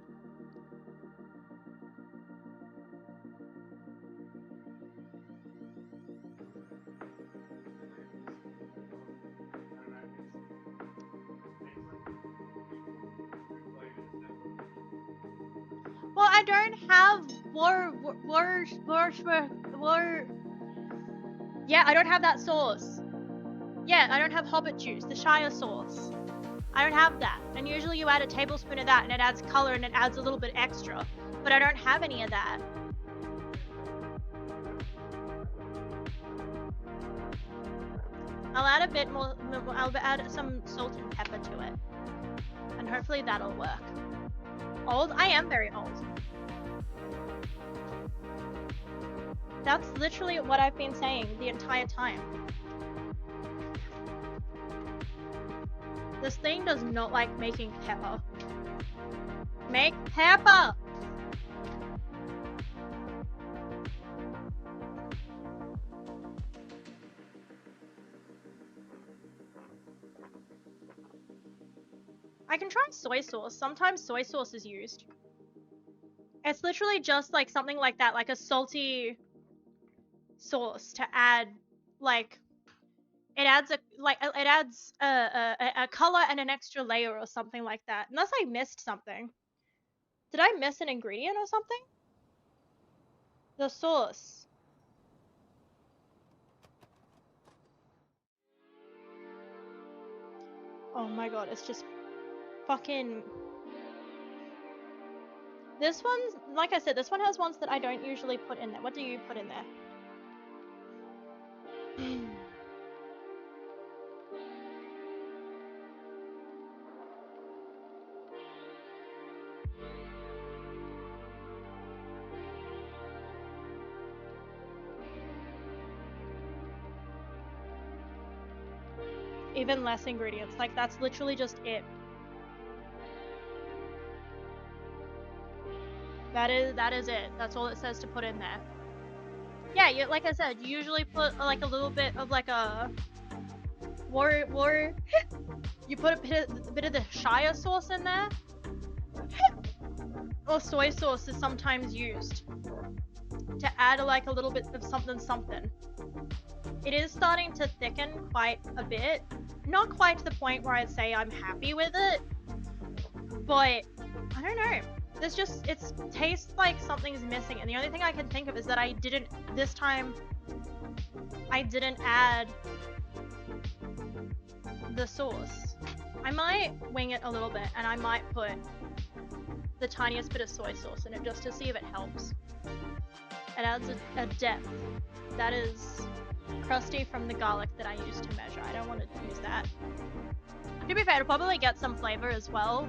Well, I don't have Yeah, I don't have that sauce. Yeah, I don't have Hobbit juice, the Shire sauce. I don't have that. And usually you add a tablespoon of that and it adds color and it adds a little bit extra. But I don't have any of that. I'll add a bit more, I'll add some salt and pepper to it. And hopefully that'll work. Old? I am very old. That's literally what I've been saying the entire time. This thing does not like making pepper. Make pepper! I can try soy sauce. Sometimes soy sauce is used. It's literally just like something like that, like a salty sauce to add, like, it adds a color and an extra layer or something like that. Unless I missed something. Did I miss an ingredient or something? The sauce. Oh my god, it's just fucking... This one's, like I said, this one has ones that I don't usually put in there. What do you put in there? Even less ingredients, like that's literally just it. That is it. That's all it says to put in there. Yeah, you, like I said, you usually put like a little bit of like a you put a bit of the Shire sauce in there. Or soy sauce is sometimes used to add like a little bit of something. It is starting to thicken quite a bit. Not quite to the point where I'd say I'm happy with it, but I don't know. There's just, it tastes like something's missing, and the only thing I can think of is that this time, I didn't add the sauce. I might wing it a little bit, and I might put the tiniest bit of soy sauce in it just to see if it helps. It adds a depth that is crusty from the garlic that I used to measure. I don't want to use that. To be fair, it'll probably get some flavor as well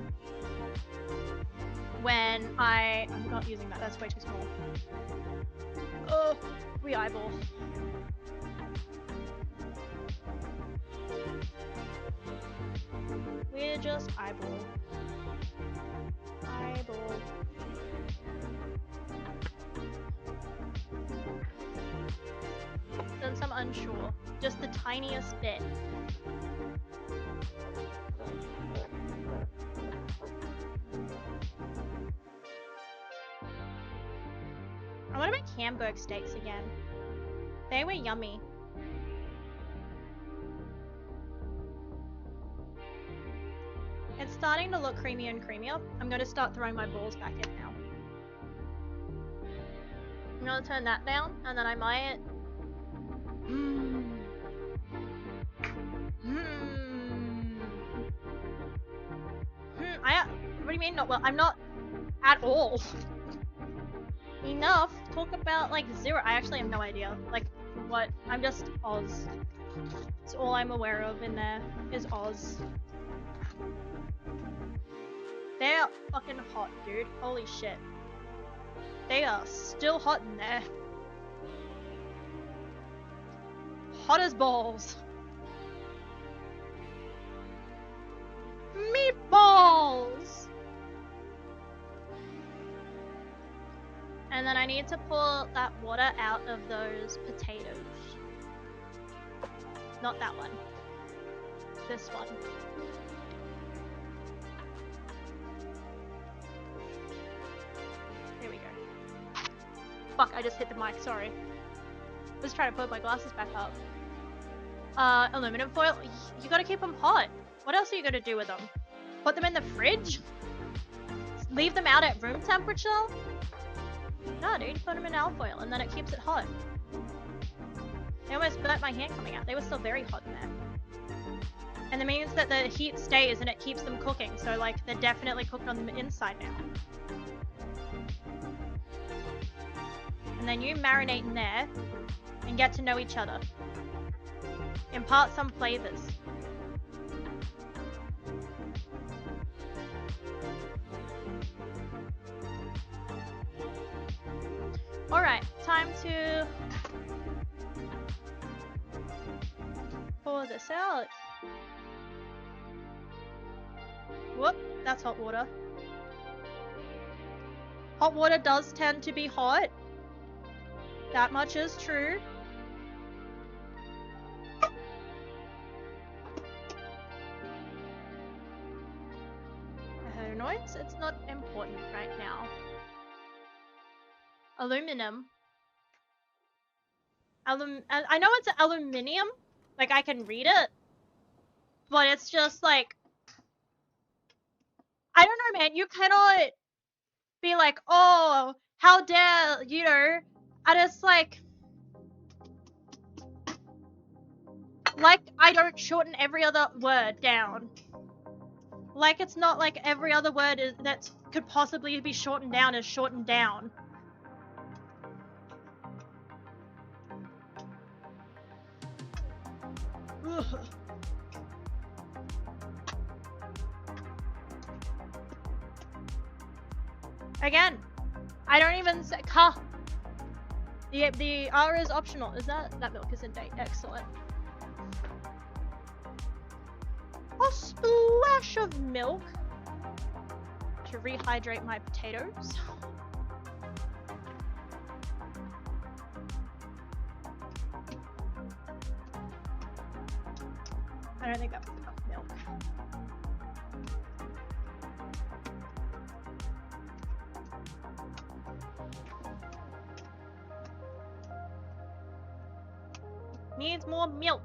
when I'm not using that, that's way too small. Oh, we eyeball. We're just eyeball. Eyeball. Since I'm unsure, just the tiniest bit. I want to make Hamburg steaks again. They were yummy. It's starting to look creamier and creamier. I'm going to start throwing my balls back in now. I'm going to turn that down, and then I might... What do you mean not well? I'm not at all. Enough. Talk about like zero. I actually have no idea. Like what? I'm just Oz. That's all I'm aware of in there is Oz. They're fucking hot, dude. Holy shit. They are still hot in there. Hot as balls. Meatballs! And then I need to pull that water out of those potatoes. Not that one. This one. There we go. Fuck, I just hit the mic, sorry. I was trying to put my glasses back up. Aluminum foil. You gotta keep them hot. What else are you gonna do with them? Put them in the fridge? Leave them out at room temperature? No, dude, put them in alfoil and then it keeps it hot. They almost burnt my hand coming out. They were still very hot in there. And it means that the heat stays and it keeps them cooking. So, like, they're definitely cooked on the inside now. And then you marinate in there and get to know each other. Impart some flavors. Alright, time to pour this out. Whoop, that's hot water. Hot water does tend to be hot. That much is true. Humanoids? It's not important right now. Aluminum. I know it's aluminium. Like, I can read it. But it's just like... I don't know, man. You cannot be like, oh, how dare, you know... And it's like I don't shorten every other word down. Like it's not like every other word that could possibly be shortened down is shortened down. Ugh. Again, I don't even say ka. The R is optional. Is that milk is in date? Excellent. A splash of milk to rehydrate my potatoes. I don't think that was enough milk. Needs more milk.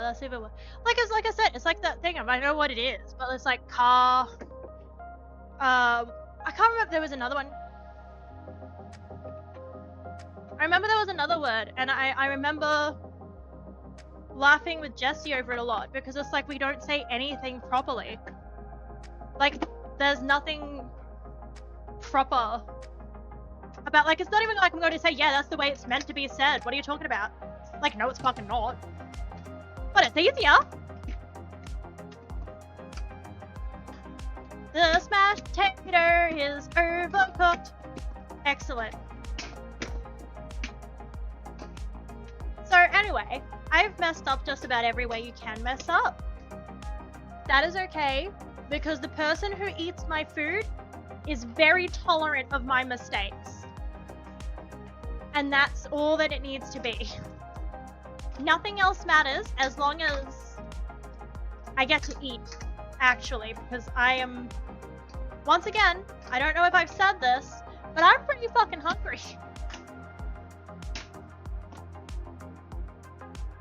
Let's see if it was like I said, it's like that thing. I know what it is, but it's like car. I can't remember if there was another one. I remember there was another word, and I remember laughing with Jesse over it a lot because it's like we don't say anything properly. Like there's nothing proper about, like, it's not even like I'm going to say, yeah, that's the way it's meant to be said. What are you talking about? Like, no, it's fucking not. But it's easier. The smashed potato is overcooked. Excellent. So anyway, I've messed up just about every way you can mess up. That is okay, because the person who eats my food is very tolerant of my mistakes. And that's all that it needs to be. Nothing else matters as long as I get to eat, actually, because I am, once again, I don't know if I've said this, but I'm pretty fucking hungry.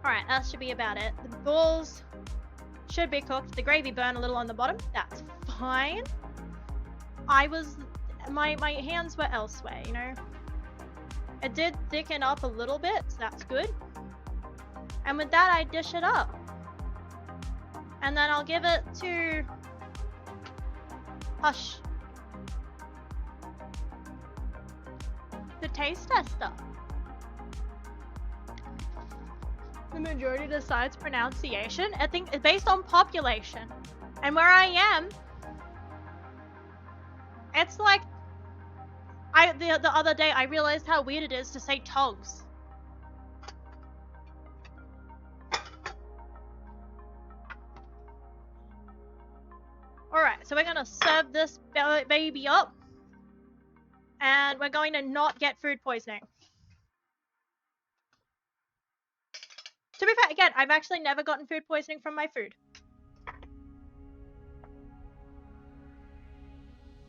Alright, that should be about it. The balls should be cooked. The gravy burned a little on the bottom. That's fine. My hands were elsewhere, you know? It did thicken up a little bit, so that's good. And with that, I dish it up. And then I'll give it to Hush, the taste tester. The majority decides pronunciation. I think it's based on population. And where I am, it's like the other day I realized how weird it is to say togs. Alright, so we're gonna serve this baby up. And we're going to not get food poisoning. To be fair, again, I've actually never gotten food poisoning from my food.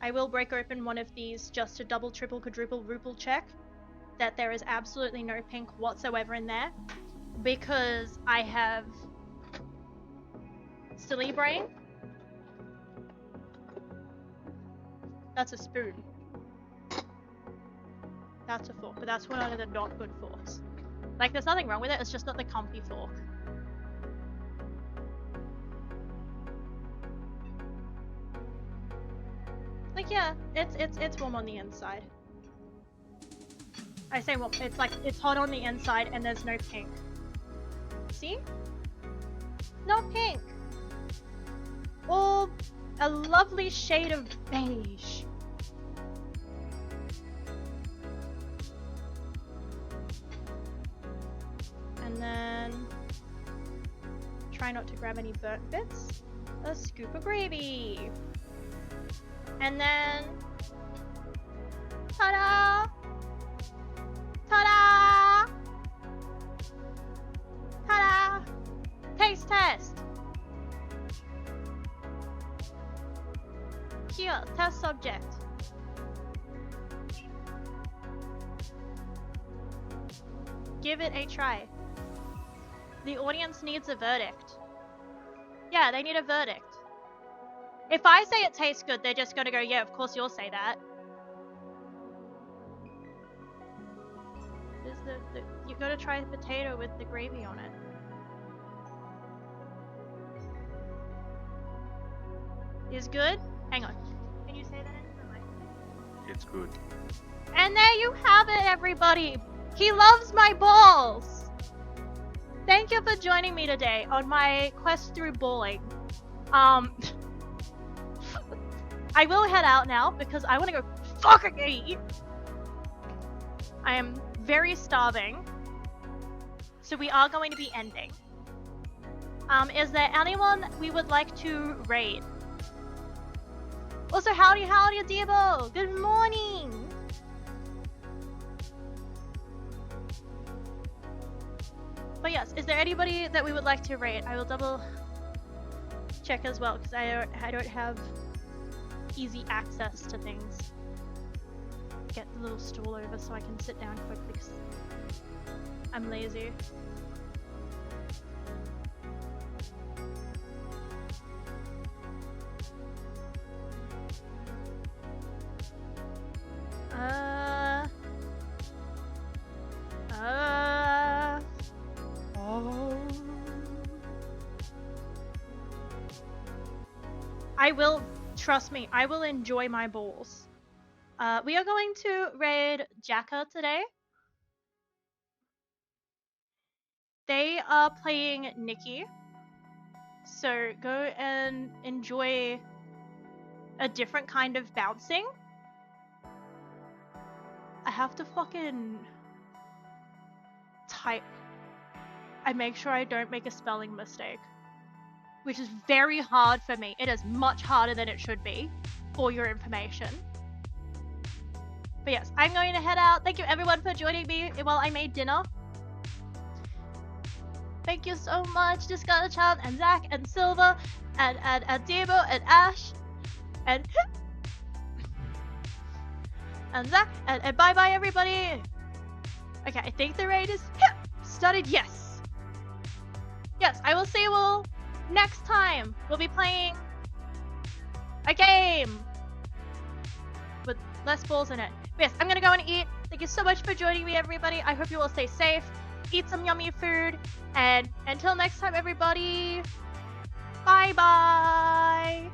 I will break open one of these just to double, triple, quadruple, ruple check that there is absolutely no pink whatsoever in there, because I have silly brain. That's a spoon. That's a fork, but that's one of the not good forks. Like, there's nothing wrong with it, it's just not the comfy fork. Like, yeah, it's warm on the inside. I say warm, it's like, it's hot on the inside and there's no pink. See? No pink! All a lovely shade of beige. And then try not to grab any burnt bits. A scoop of gravy. And then ta-da! Ta-da! Ta-da! test. Here, test subject. Give it a try. The audience needs a verdict. Yeah, they need a verdict. If I say it tastes good, they're just gonna go, yeah, of course you'll say that. You gotta try the potato with the gravy on it. Is good? Hang on. Can you say that into the mic? It's good. And there you have it, everybody! He loves my balls! Thank you for joining me today on my quest through balling. I will head out now because I want to go fucking eat. I am very starving. So we are going to be ending. Is there anyone we would like to raid? Also, howdy Debo! Good morning! But yes, is there anybody that we would like to raid? I will double check as well, because I don't have easy access to things. Get the little stool over so I can sit down quickly, because I'm lazy. I will, trust me, I will enjoy my balls. We are going to raid Jacka today. They are playing Nikki. So go and enjoy a different kind of bouncing. I have to fucking type. I make sure I don't make a spelling mistake, which is very hard for me. It is much harder than it should be, for your information. But yes, I'm going to head out. Thank you everyone for joining me while I made dinner. Thank you so much to Scarlet-chan and Zach and Silver and Debo and Ash and Zach and bye bye everybody. Okay, I think the raid is started. Yes, I will see you all next time. We'll be playing a game with less balls in it. But yes, I'm gonna go and eat. Thank you so much for joining me, everybody. I hope you all stay safe, eat some yummy food, and until next time, everybody, bye bye.